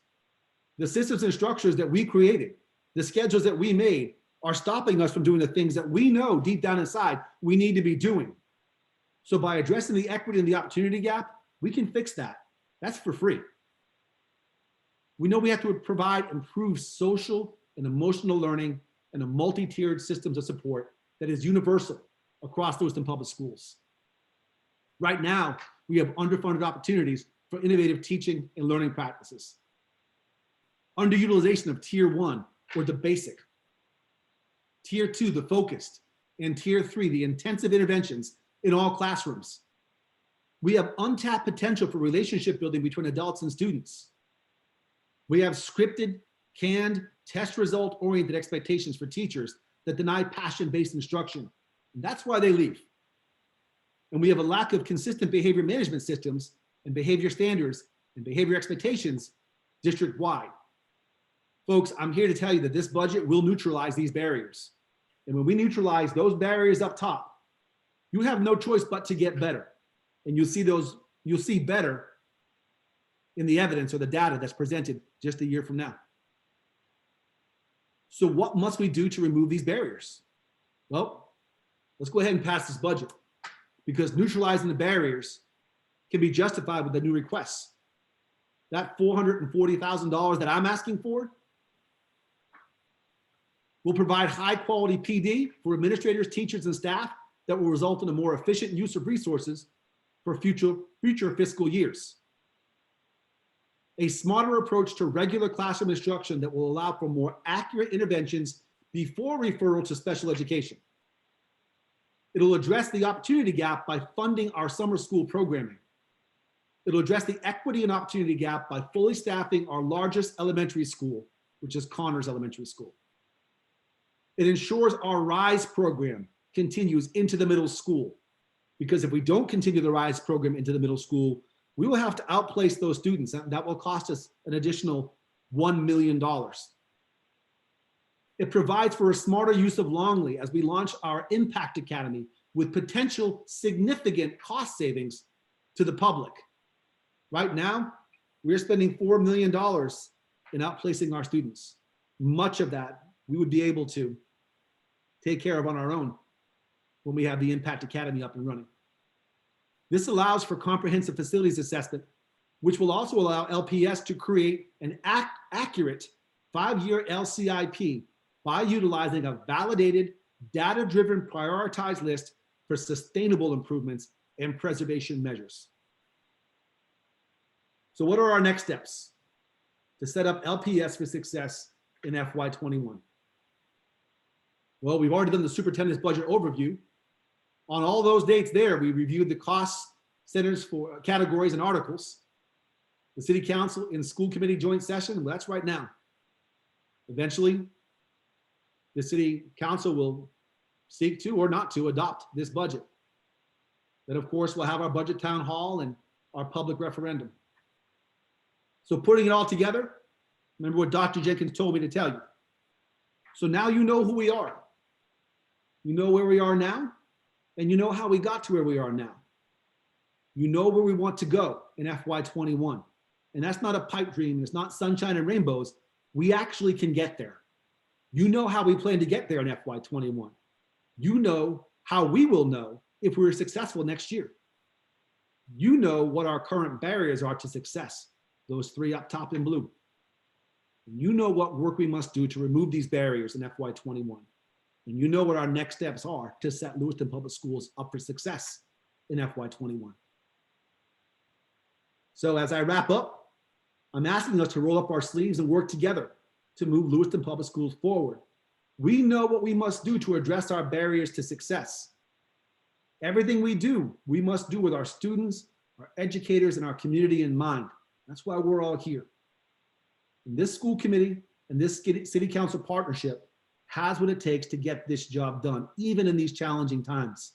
The systems and structures that we created, the schedules that we made, are stopping us from doing the things that we know deep down inside we need to be doing. So by addressing the equity and the opportunity gap, we can fix that. That's for free. We know we have to provide improved social and emotional learning and a multi-tiered systems of support that is universal across Lewiston Public Schools. Right now, we have underfunded opportunities for innovative teaching and learning practices. Underutilization of Tier 1, or the basic. Tier 2, the focused. And Tier 3, the intensive interventions in all classrooms. We have untapped potential for relationship building between adults and students. We have scripted, canned, test result oriented expectations for teachers that deny passion-based instruction. And that's why they leave. And we have a lack of consistent behavior management systems and behavior standards and behavior expectations district-wide. Folks, I'm here to tell you that this budget will neutralize these barriers. And when we neutralize those barriers up top, you have no choice but to get better. And you'll see better in the evidence or the data that's presented just a year from now. So what must we do to remove these barriers? Well, let's go ahead and pass this budget, because neutralizing the barriers can be justified with the new requests. That $440,000 that I'm asking for will provide high quality PD for administrators, teachers, and staff that will result in a more efficient use of resources for future fiscal years. A smarter approach to regular classroom instruction that will allow for more accurate interventions before referral to special education. It'll address the opportunity gap by funding our summer school programming. It'll address the equity and opportunity gap by fully staffing our largest elementary school, which is Connors Elementary School. It ensures our RISE program continues into the middle school, because if we don't continue the RISE program into the middle school, we will have to outplace those students. That will cost us an additional $1 million. It provides for a smarter use of Longley as we launch our Impact Academy with potential significant cost savings to the public. Right now, we're spending $4 million in outplacing our students. Much of that we would be able to take care of on our own when we have the Impact Academy up and running. This allows for comprehensive facilities assessment, which will also allow LPS to create an accurate 5-year LCIP by utilizing a validated, data-driven prioritized list for sustainable improvements and preservation measures. So what are our next steps to set up LPS for success in FY21? Well, we've already done the superintendent's budget overview. On all those dates there, we reviewed the cost centers for categories and articles. The city council in school committee joint session, well, that's right now. Eventually, the city council will seek to or not to adopt this budget. Then of course, we'll have our budget town hall and our public referendum. So putting it all together, remember what Dr. Jenkins told me to tell you. So now you know who we are. You know where we are now, and you know how we got to where we are now. You know where we want to go in FY21. And that's not a pipe dream. It's not sunshine and rainbows. We actually can get there. You know how we plan to get there in FY21. You know how we will know if we're successful next year. You know what our current barriers are to success, those three up top in blue. You know what work we must do to remove these barriers in FY21. And you know what our next steps are to set Lewiston Public Schools up for success in FY21. So as I wrap up, I'm asking us to roll up our sleeves and work together to move Lewiston Public Schools forward. We know what we must do to address our barriers to success. Everything we do, we must do with our students, our educators, and our community in mind. That's why we're all here. And this school committee and this city council partnership has what it takes to get this job done, even in these challenging times.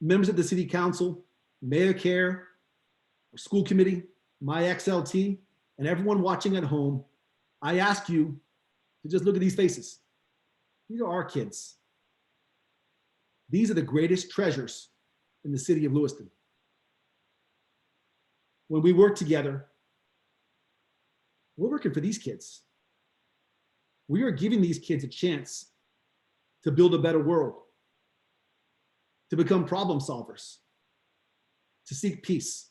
Members of the city council, Mayor Care, our school committee, my XLT, and everyone watching at home, I ask you to just look at these faces. These are our kids. These are the greatest treasures in the city of Lewiston. When we work together, we're working for these kids. We are giving these kids a chance to build a better world, to become problem solvers, to seek peace,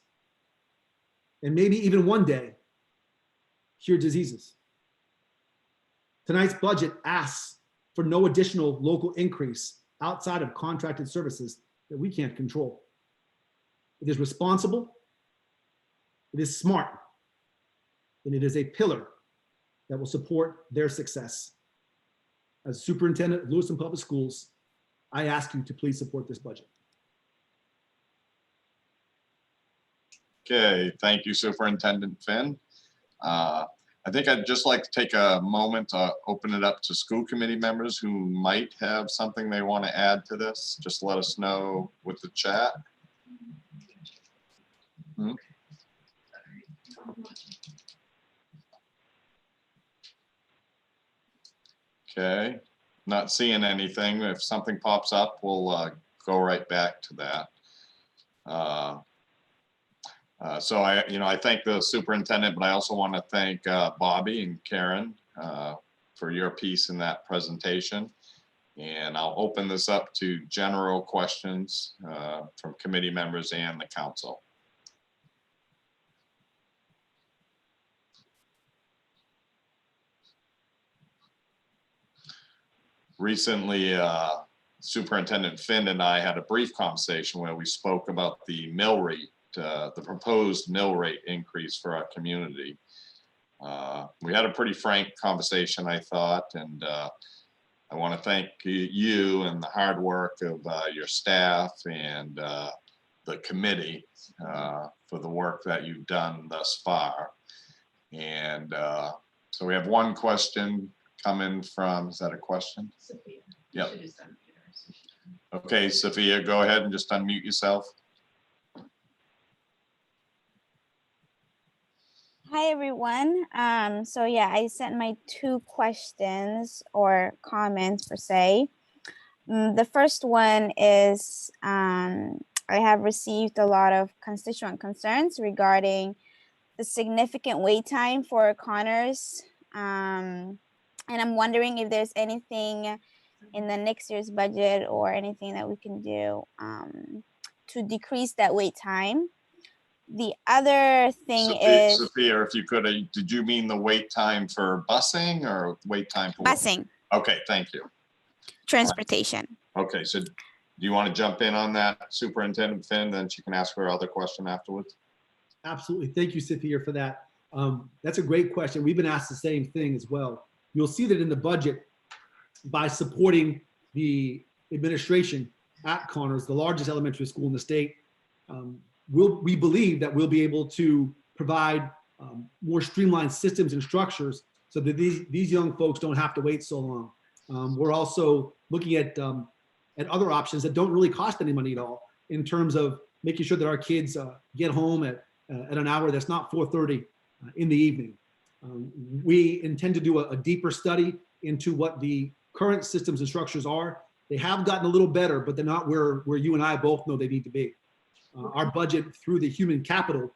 and maybe even one day cure diseases. Tonight's budget asks for no additional local increase outside of contracted services that we can't control. It is responsible, it is smart, and it is a pillar that will support their success. As Superintendent of Lewiston Public Schools, I ask you to please support this budget. Okay, thank you, Superintendent Finn. I think I'd just like to take a moment to open it up to school committee members who might have something they want to add to this. Just let us know with the chat. Okay, not seeing anything. If something pops up, we'll go right back to that. So I thank the superintendent, but I also want to thank Bobby and Karen for your piece in that presentation. And I'll open this up to general questions from committee members and the council. Recently, Superintendent Finn and I had a brief conversation where we spoke about the mill rate, the proposed mill rate increase for our community. We had a pretty frank conversation, I thought, and I want to thank you and the hard work of your staff and the committee for the work that you've done thus far. And so we have one question coming from, is that a question? Sophia. Yep. Okay, Sophia, go ahead and just unmute yourself. Hi, everyone. So yeah, I sent my 2 questions or comments per se. The first one is I have received a lot of constituent concerns regarding the significant wait time for Connors. And I'm wondering if there's anything in the next year's budget or anything that we can do to decrease that wait time. The other thing is Sophia, if you could, did you mean the wait time for busing or wait time for busing? Okay, thank you. Transportation. Okay, so do you want to jump in on that, Superintendent Finn? Then she can ask her other question afterwards. Absolutely. Thank you, Sophia, for that. That's a great question. We've been asked the same thing as well. You'll see that in the budget, by supporting the administration at Connors, the largest elementary school in the state, we believe that we'll be able to provide more streamlined systems and structures so that these young folks don't have to wait so long. We're also looking at other options that don't really cost any money at all in terms of making sure that our kids get home at an hour that's not 4:30 in the evening. We intend to do a deeper study into what the current systems and structures are. They have gotten a little better, but they're not where you and I both know they need to be. Our budget through the human capital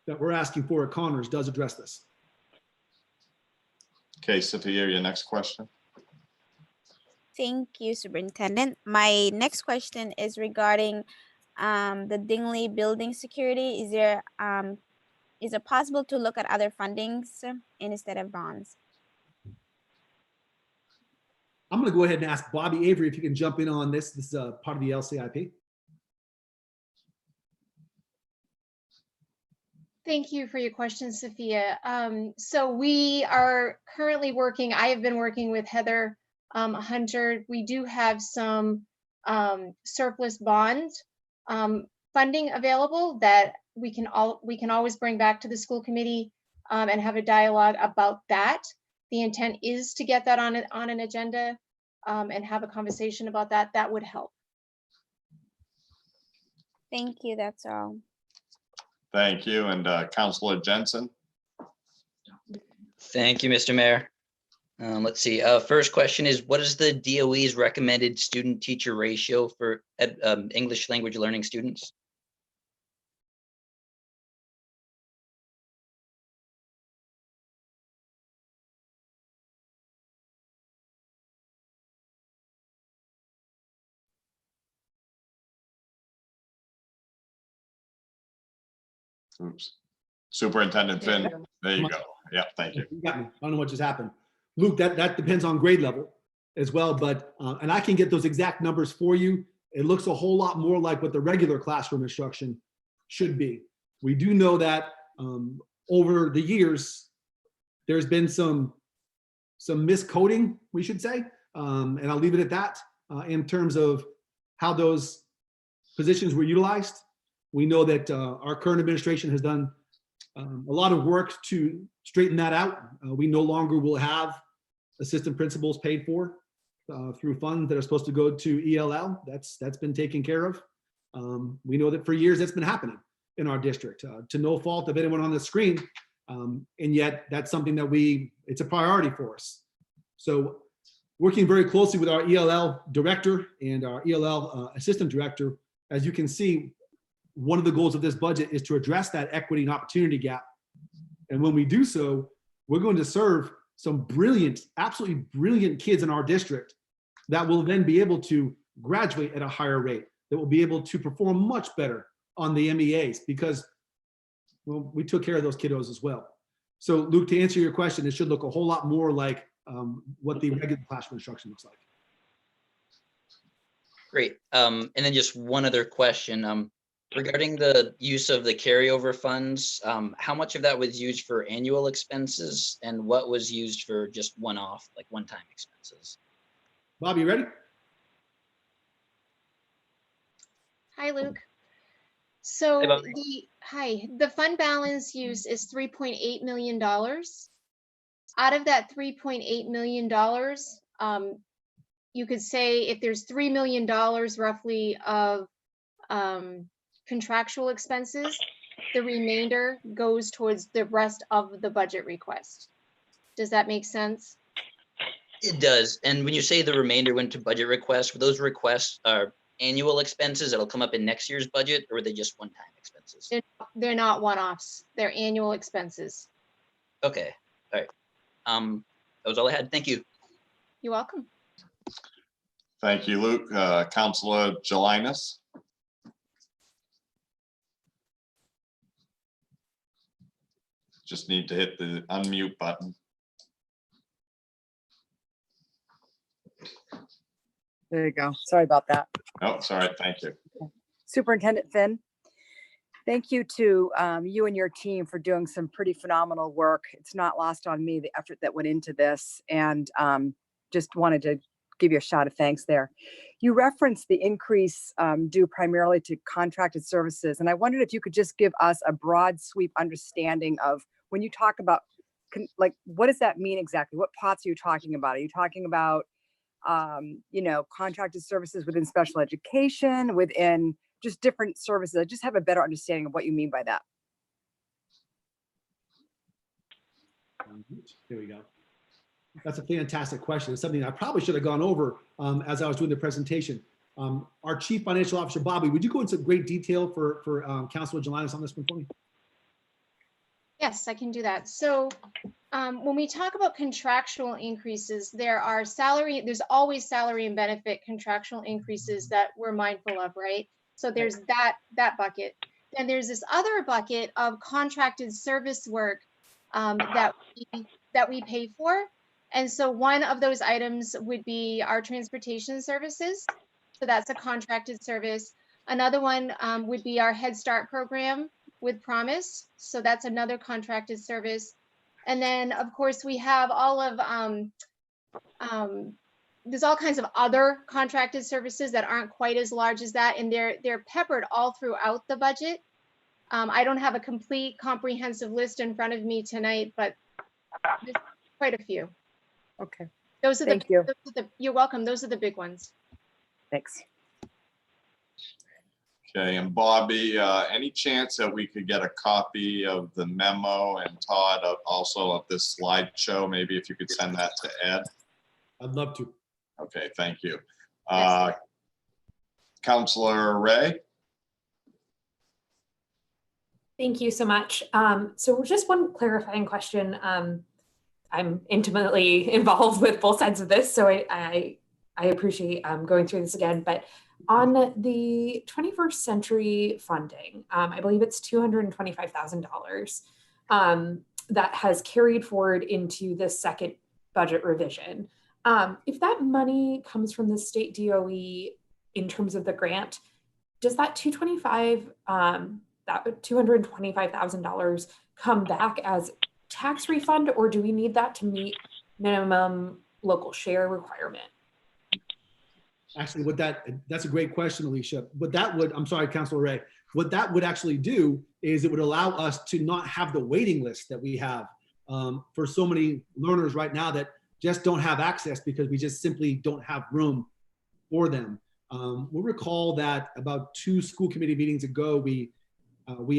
that we're asking for at Connors does address this. Okay, Sophia, your next question. Thank you, Superintendent. My next question is regarding the Dingley Building security. Is it possible to look at other fundings instead of bonds? I'm going to go ahead and ask Bobby Avery if you can jump in on this. This is part of the LCIP. Thank you for your question, Sophia. So we are currently working, I have been working with Heather Hunter. We do have some surplus bond funding available that we can always bring back to the school committee and have a dialogue about that. The intent is to get that on an agenda and have a conversation about that. That would help. Thank you. That's all. Thank you. And Councilor Jensen. Thank you, Mr. Mayor. Let's see. First question is, what is the DOE's recommended student-teacher ratio for English language learning students? Oops. Superintendent Finn, there you go. Yeah, thank you. You got me. I don't know what just happened. Luke, that depends on grade level as well, but, and I can get those exact numbers for you. It looks a whole lot more like what the regular classroom instruction should be. We do know that over the years, there's been some miscoding, we should say, and I'll leave it at that in terms of how those positions were utilized. We know that our current administration has done a lot of work to straighten that out. We no longer will have assistant principals paid for through funds that are supposed to go to ELL. That's been taken care of. We know that for years that's been happening in our district to no fault of anyone on the screen. And yet that's something that it's a priority for us. So working very closely with our ELL director and our ELL assistant director, as you can see, one of the goals of this budget is to address that equity and opportunity gap. And when we do so, we're going to serve some brilliant, absolutely brilliant kids in our district that will then be able to graduate at a higher rate, that will be able to perform much better on the MEAs because, well, we took care of those kiddos as well. So Luke, to answer your question, it should look a whole lot more like what the regular classroom instruction looks like. Great. And then just one other question. Regarding the use of the carryover funds, how much of that was used for annual expenses and what was used for just one-off, like one-time expenses? Bob, you ready? Hi, Luke. So Hey, the fund balance use is $3.8 million. Out of that $3.8 million, you could say if there's $3 million roughly of contractual expenses, the remainder goes towards the rest of the budget request. Does that make sense? It does. And when you say the remainder went to budget requests, were those requests are annual expenses that'll come up in next year's budget, or were they just one-time expenses? They're not one-offs. They're annual expenses. Okay. All right. That was all I had. Thank you. You're welcome. Thank you, Luke. Councilor Jelinas. Just need to hit the unmute button. There you go. Sorry about that. Oh, sorry. Thank you. Superintendent Finn, thank you to you and your team for doing some pretty phenomenal work. It's not lost on me, the effort that went into this, and just wanted to give you a shout of thanks there. You referenced the increase due primarily to contracted services, and I wondered if you could just give us a broad sweep understanding of when you talk about, like, what does that mean exactly? What pots are you talking about? Are you talking about contracted services within special education, within just different services? I just have a better understanding of what you mean by that. There we go. That's a fantastic question. It's something I probably should have gone over as I was doing the presentation. Our Chief Financial Officer, Bobby, would you go into great detail for Councilor Jelinas on this one for me? Yes, I can do that. So when we talk about contractual increases, there's always salary and benefit contractual increases that we're mindful of, right? So there's that bucket. Then there's this other bucket of contracted service work that we pay for. And so one of those items would be our transportation services. So that's a contracted service. Another one would be our Head Start program with Promise. So that's another contracted service. And then of course we have all of, there's all kinds of other contracted services that aren't quite as large as that. And they're peppered all throughout the budget. I don't have a complete comprehensive list in front of me tonight, but there's quite a few. Okay. Those are Thank you. You're welcome. Those are the big ones. Thanks. Okay, and Bobby, any chance that we could get a copy of the memo, and Todd also of this slideshow? Maybe if you could send that to Ed. I'd love to. Okay, thank you. Yes. Counselor Ray? Thank you so much. So just one clarifying question. I'm intimately involved with both sides of this, so I appreciate going through this again. But on the 21st century funding, I believe it's $225,000 that has carried forward into the second budget revision. If that money comes from the state DOE in terms of the grant, does that $225,000 come back as tax refund, or do we need that to meet minimum local share requirement? Actually, that's a great question, Alicia. I'm sorry, Councilor Ray. What that would actually do is it would allow us to not have the waiting list that we have for so many learners right now that just don't have access because we just simply don't have room for them. We'll recall that about 2 school committee meetings ago, we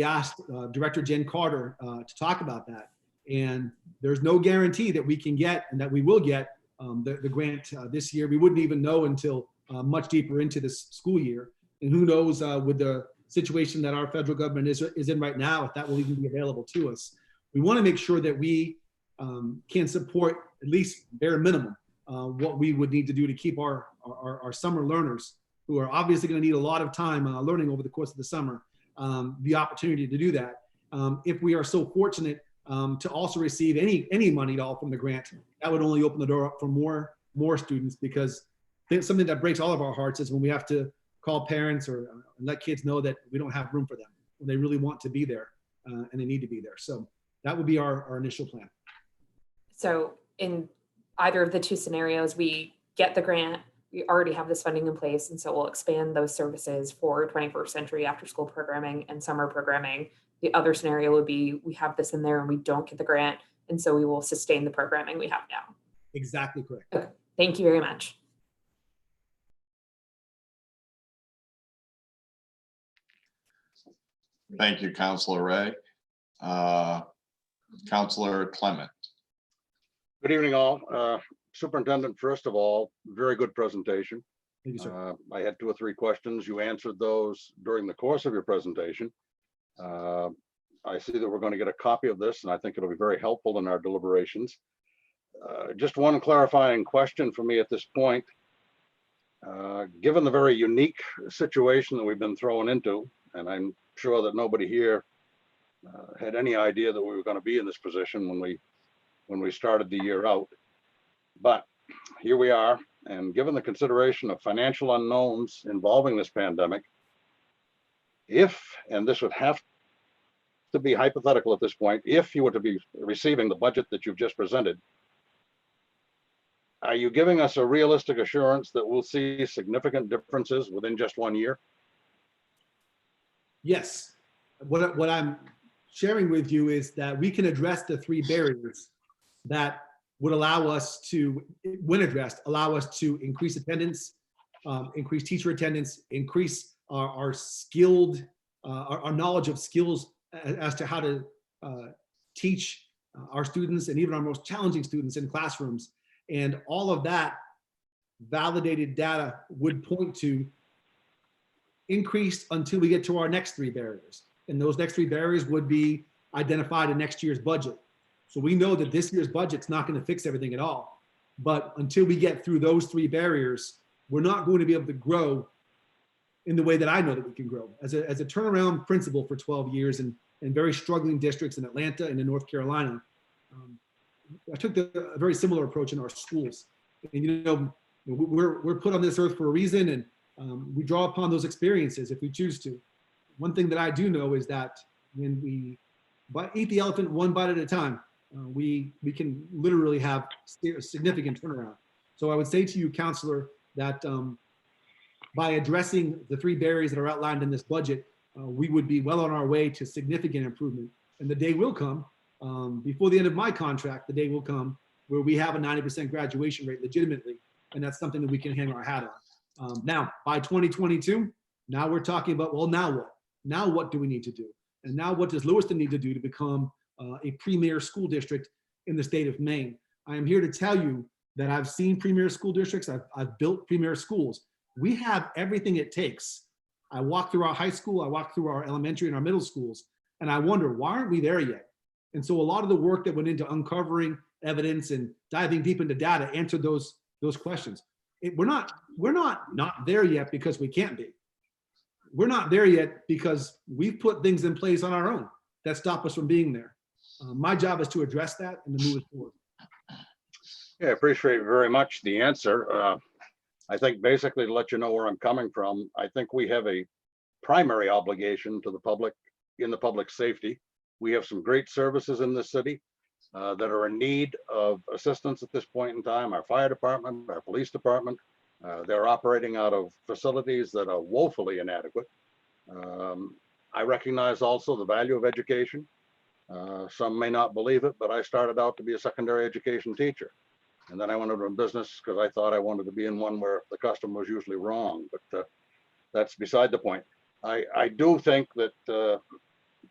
asked Director Jen Carter to talk about that. And there's no guarantee that we can get and that we will get the grant this year. We wouldn't even know until much deeper into this school year. And who knows with the situation that our federal government is in right now, if that will even be available to us. We want to make sure that we can support at least bare minimum what we would need to do to keep our summer learners, who are obviously going to need a lot of time learning over the course of the summer, the opportunity to do that. If we are so fortunate to also receive any money at all from the grant, that would only open the door up for more students, because I think something that breaks all of our hearts is when we have to call parents or let kids know that we don't have room for them when they really want to be there and they need to be there. So that would be our initial plan. So in either of the 2 scenarios, we get the grant, we already have this funding in place, and so we'll expand those services for 21st century after school programming and summer programming. The other scenario would be we have this in there and we don't get the grant, and so we will sustain the programming we have now. Exactly correct. Okay. Thank you very much. Thank you, Counselor Ray. Counselor Clement. Good evening, all. Superintendent, first of all, very good presentation. Thank you, sir. I had 2 or 3 questions. You answered those during the course of your presentation. I see that we're going to get a copy of this, and I think it'll be very helpful in our deliberations. Just one clarifying question for me at this point. Given the very unique situation that we've been thrown into, and I'm sure that nobody here had any idea that we were going to be in this position when we started the year out. But here we are, and given the consideration of financial unknowns involving this pandemic, if, and this would have to be hypothetical at this point, if you were to be receiving the budget that you've just presented, are you giving us a realistic assurance that we'll see significant differences within just 1 year? Yes. What I'm sharing with you is that we can address the 3 barriers that would allow us to, when addressed, allow us to increase attendance, increase teacher attendance, increase our skilled, our knowledge of skills as to how to teach our students and even our most challenging students in classrooms. And all of that validated data would point to increase until we get to our next 3 barriers. And those next 3 barriers would be identified in next year's budget. So we know that this year's budget's not going to fix everything at all. But until we get through those 3 barriers, we're not going to be able to grow in the way that I know that we can grow. As a turnaround principal for 12 years in very struggling districts in Atlanta and in North Carolina, I took a very similar approach in our schools. And you know, we're put on this earth for a reason, and we draw upon those experiences if we choose to. One thing that I do know is that when we eat the elephant one bite at a time, we can literally have a significant turnaround. So I would say to you, Counselor, that by addressing the 3 barriers that are outlined in this budget, we would be well on our way to significant improvement. And the day will come, before the end of my contract, the day will come where we have a 90% graduation rate legitimately. And that's something that we can hang our hat on. Now, by 2022, now we're talking about, well, now what? Now what do we need to do? And now what does Lewiston need to do to become a premier school district in the state of Maine? I am here to tell you that I've seen premier school districts. I've built premier schools. We have everything it takes. I walk through our high school, I walk through our elementary and our middle schools, and I wonder, why aren't we there yet? And so a lot of the work that went into uncovering evidence and diving deep into data answered those questions. We're not there yet because we can't be. We're not there yet because we've put things in place on our own that stop us from being there. My job is to address that and to move it forward. Yeah, I appreciate very much the answer. I think basically to let you know where I'm coming from, I think we have a primary obligation to the public in the public safety. We have some great services in this city that are in need of assistance at this point in time. Our fire department, our police department, they're operating out of facilities that are woefully inadequate. I recognize also the value of education. Some may not believe it, but I started out to be a secondary education teacher. And then I went into business because I thought I wanted to be in one where the customer was usually wrong, but that's beside the point. I do think that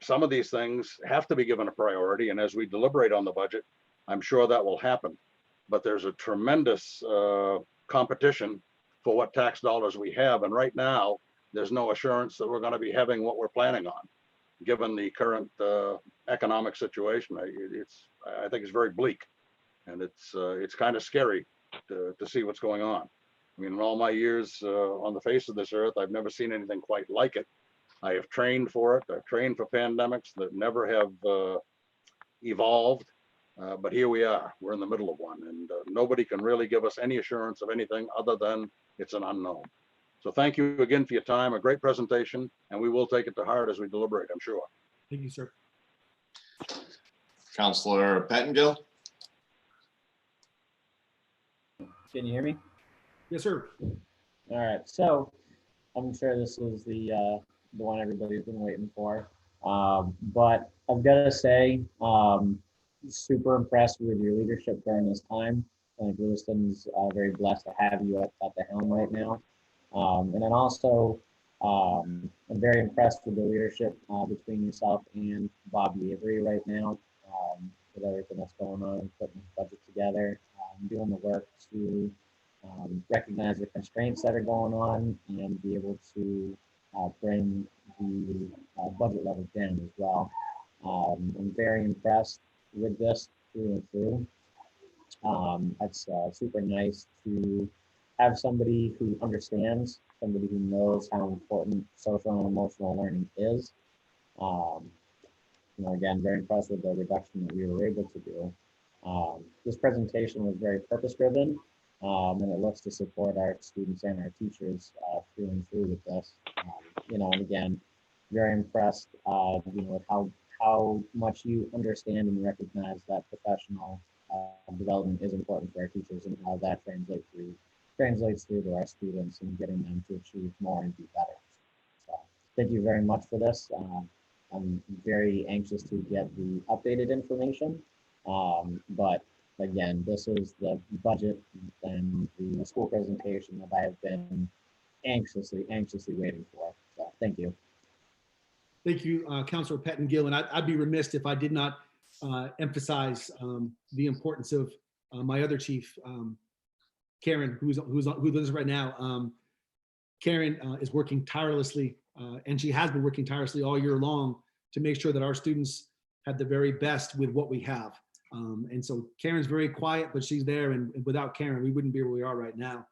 some of these things have to be given a priority, and as we deliberate on the budget, I'm sure that will happen. But there's a tremendous competition for what tax dollars we have, and right now, there's no assurance that we're going to be having what we're planning on, given the current economic situation. I think it's very bleak. And it's kind of scary to see what's going on. I mean, in all my years on the face of this earth, I've never seen anything quite like it. I have trained for it. I've trained for pandemics that never have evolved. But here we are. We're in the middle of one. And nobody can really give us any assurance of anything other than it's an unknown. So thank you again for your time. A great presentation. And we will take it to heart as we deliberate, I'm sure. Thank you, sir. Councilor Pettengill. Can you hear me? Yes, sir. All right. So I'm sure this is the one everybody's been waiting for. But I've got to say, super impressed with your leadership during this time. I think Lewiston's very blessed to have you at the helm right now. And then also, I'm very impressed with the leadership between yourself and Bobby Avery right now, with everything that's going on, putting this budget together, doing the work to recognize the constraints that are going on and be able to bring the budget levels down as well. I'm very impressed with this through and through. It's super nice to have somebody who understands, somebody who knows how important social and emotional learning is. Again, very impressed with the reduction that we were able to do. This presentation was very purpose-driven, and it looks to support our students and our teachers through and through with this. And again, very impressed, with how much you understand and recognize that professional development is important for our teachers and how that translates through to our students and getting them to achieve more and be better. So thank you very much for this. I'm very anxious to get the updated information. But again, this is the budget and the school presentation that I have been anxiously waiting for. So thank you. Thank you, Councilor Pettengill. And I'd be remiss if I did not emphasize the importance of my other chief, Karen, who lives right now. Karen is working tirelessly, and she has been working tirelessly all year long to make sure that our students had the very best with what we have. And so Karen's very quiet, but she's there. And without Karen, we wouldn't be where we are right now.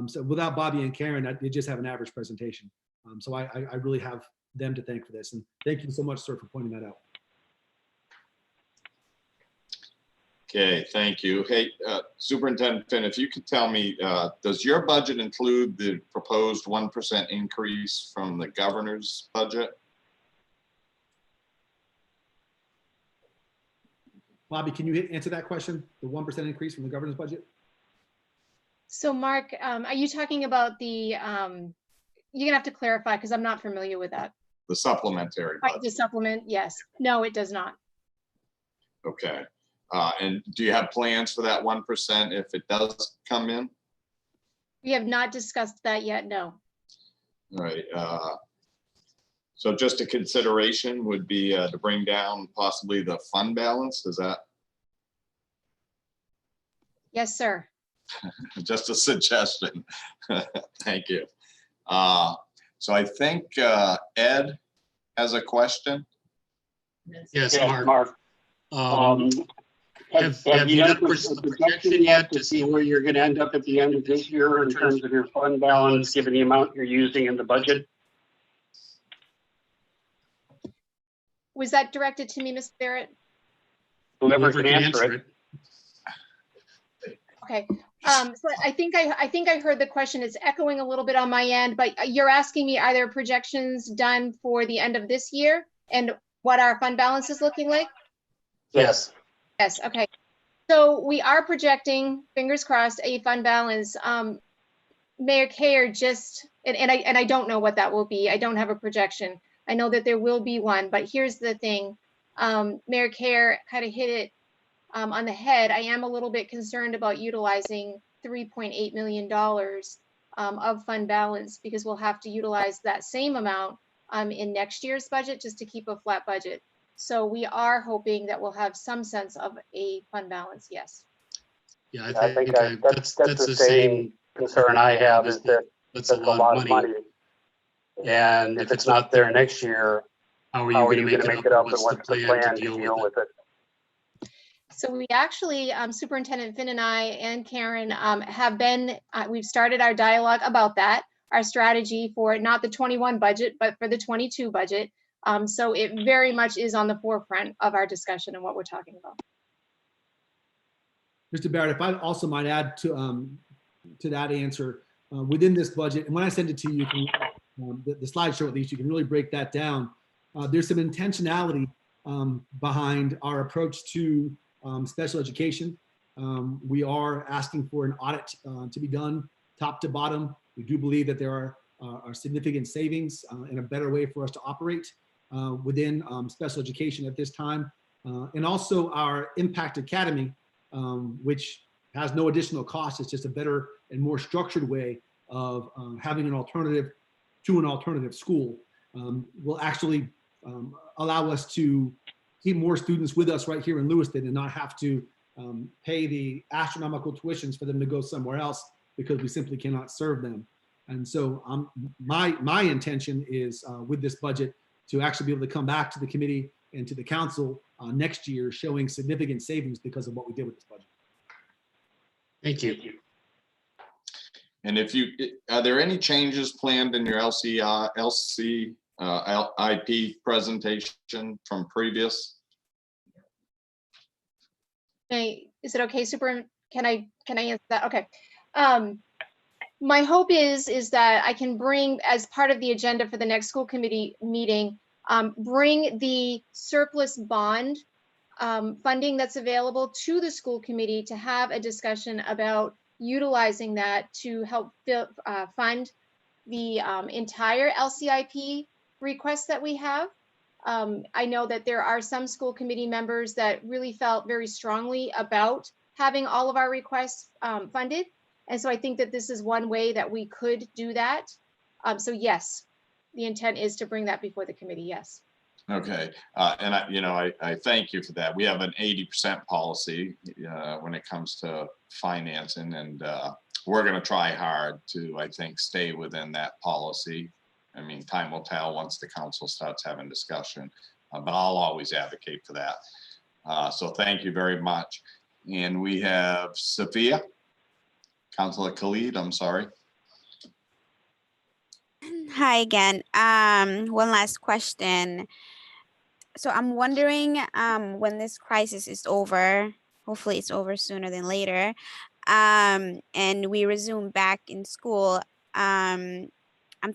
So without Bobby and Karen, you just have an average presentation. So I really have them to thank for this. And thank you so much, sir, for pointing that out. Okay, thank you. Hey, Superintendent Finn, if you could tell me, does your budget include the proposed 1% increase from the governor's budget? Bobby, can you answer that question? The 1% increase from the governor's budget? So Mark, are you talking about the, you're gonna have to clarify because I'm not familiar with that. The supplementary budget. The supplement, yes. No, it does not. Okay. And do you have plans for that 1% if it does come in? We have not discussed that yet, no. All right. So just a consideration would be to bring down possibly the fund balance. Is that? Yes, sir. Just a suggestion. Thank you. So I think Ed has a question. Yes, Mark. Have you done a projection yet to see where you're going to end up at the end of this year in terms of your fund balance, given the amount you're using in the budget? Was that directed to me, Ms. Barrett? Whoever can answer it. Okay. So I think I heard the question. It's echoing a little bit on my end, but you're asking me, are there projections done for the end of this year and what our fund balance is looking like? Yes. Yes. Okay. So we are projecting, fingers crossed, a fund balance. Mayor Kayer just, and I don't know what that will be. I don't have a projection. I know that there will be one, but here's the thing. Mayor Kayer kind of hit it on the head. I am a little bit concerned about utilizing $3.8 million of fund balance because we'll have to utilize that same amount in next year's budget just to keep a flat budget. So we are hoping that we'll have some sense of a fund balance, yes. Yeah, I think that's the same concern I have, is that that's a lot of money. And if it's not there next year, how are you going to make it up, and what's the plan to deal with it? So we actually, Superintendent Finn and I and Karen have been, we've started our dialogue about that, our strategy for not the 21 budget, but for the 22 budget. So it very much is on the forefront of our discussion and what we're talking about. Mr. Barrett, if I also might add to that answer, within this budget, and when I send it to you, can, the slideshow at least, you can really break that down. There's some intentionality behind our approach to special education. We are asking for an audit to be done top to bottom. We do believe that there are significant savings and a better way for us to operate within special education at this time. And also our Impact Academy, which has no additional cost. It's just a better and more structured way of having an alternative to an alternative school. Will actually allow us to keep more students with us right here in Lewiston and not have to pay the astronomical tuitions for them to go somewhere else because we simply cannot serve them. And so my intention is with this budget to actually be able to come back to the committee and to the council next year showing significant savings because of what we did with this budget. Thank you. And if you, are there any changes planned in your IP presentation from previous? Hey, is it okay, Super? Can I answer that? Okay. My hope is that I can bring, as part of the agenda for the next school committee meeting, bring the surplus bond funding that's available to the school committee to have a discussion about utilizing that to help fund the entire LCIP requests that we have. I know that there are some school committee members that really felt very strongly about having all of our requests funded. And so I think that this is one way that we could do that. So yes, the intent is to bring that before the committee, yes. Okay, and I thank you for that. We have an 80% policy when it comes to financing, and we're going to try hard to, I think, stay within that policy. I mean, time will tell once the council starts having discussion. but I'll always advocate for that. So thank you very much. And we have Sophia, Councilor Khalid, I'm sorry. Hi again. One last question. So I'm wondering, when this crisis is over, hopefully it's over sooner than later, and we resume back in school, I'm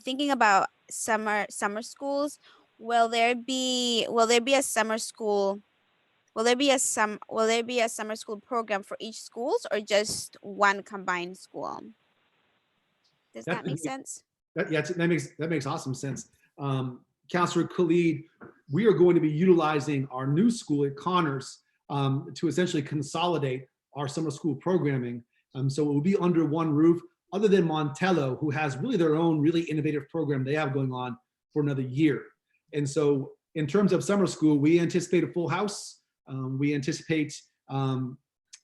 thinking about summer schools. Will there be a summer school? Will there be a summer school program for each schools, or just one combined school? Does that make sense? That makes awesome sense. Councilor Khalid, we are going to be utilizing our new school at Connors to essentially consolidate our summer school programming. So it will be under one roof, other than Montello, who has really their own really innovative program they have going on for another year. And so in terms of summer school, we anticipate a full house. We anticipate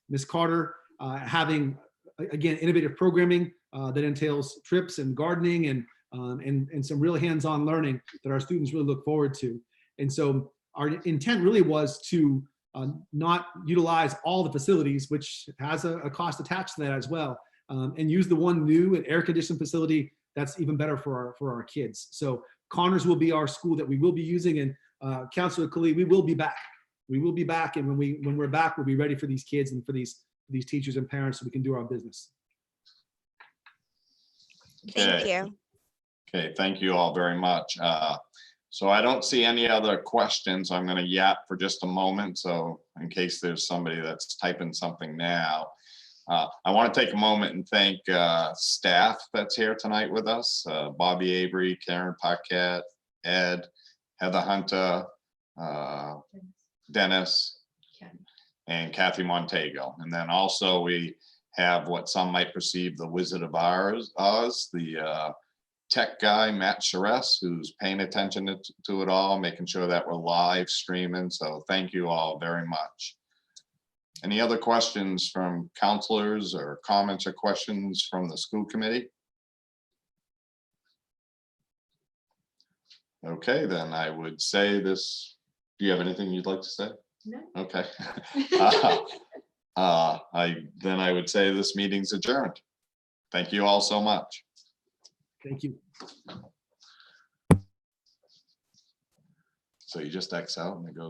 Ms. Carter having, again, innovative programming that entails trips and gardening and some real hands-on learning that our students really look forward to. And so our intent really was to not utilize all the facilities, which has a cost attached to that as well, and use the one new and air-conditioned facility that's even better for our kids. So Connors will be our school that we will be using, and Councilor Khalid, we will be back. We will be back, and when we're back, we'll be ready for these kids and for these teachers and parents so we can do our business. Thank you. Okay, thank you all very much. So I don't see any other questions. I'm going to yap for just a moment. So in case there's somebody that's typing something now, I want to take a moment and thank staff that's here tonight with us. Bobby Avery, Karen Paquette, Ed, Heather Hunter, Dennis, and Kathy Montego. And then also we have what some might perceive the Wizard of Oz, the tech guy, Matt Charest, who's paying attention to it all, making sure that we're live streaming. So thank you all very much. Any other questions from counselors or comments or questions from the school committee? Okay, then I would say this. Do you have anything you'd like to say? No. Okay. Then I would say this meeting's adjourned. Thank you all so much. Thank you. So you just X out and it goes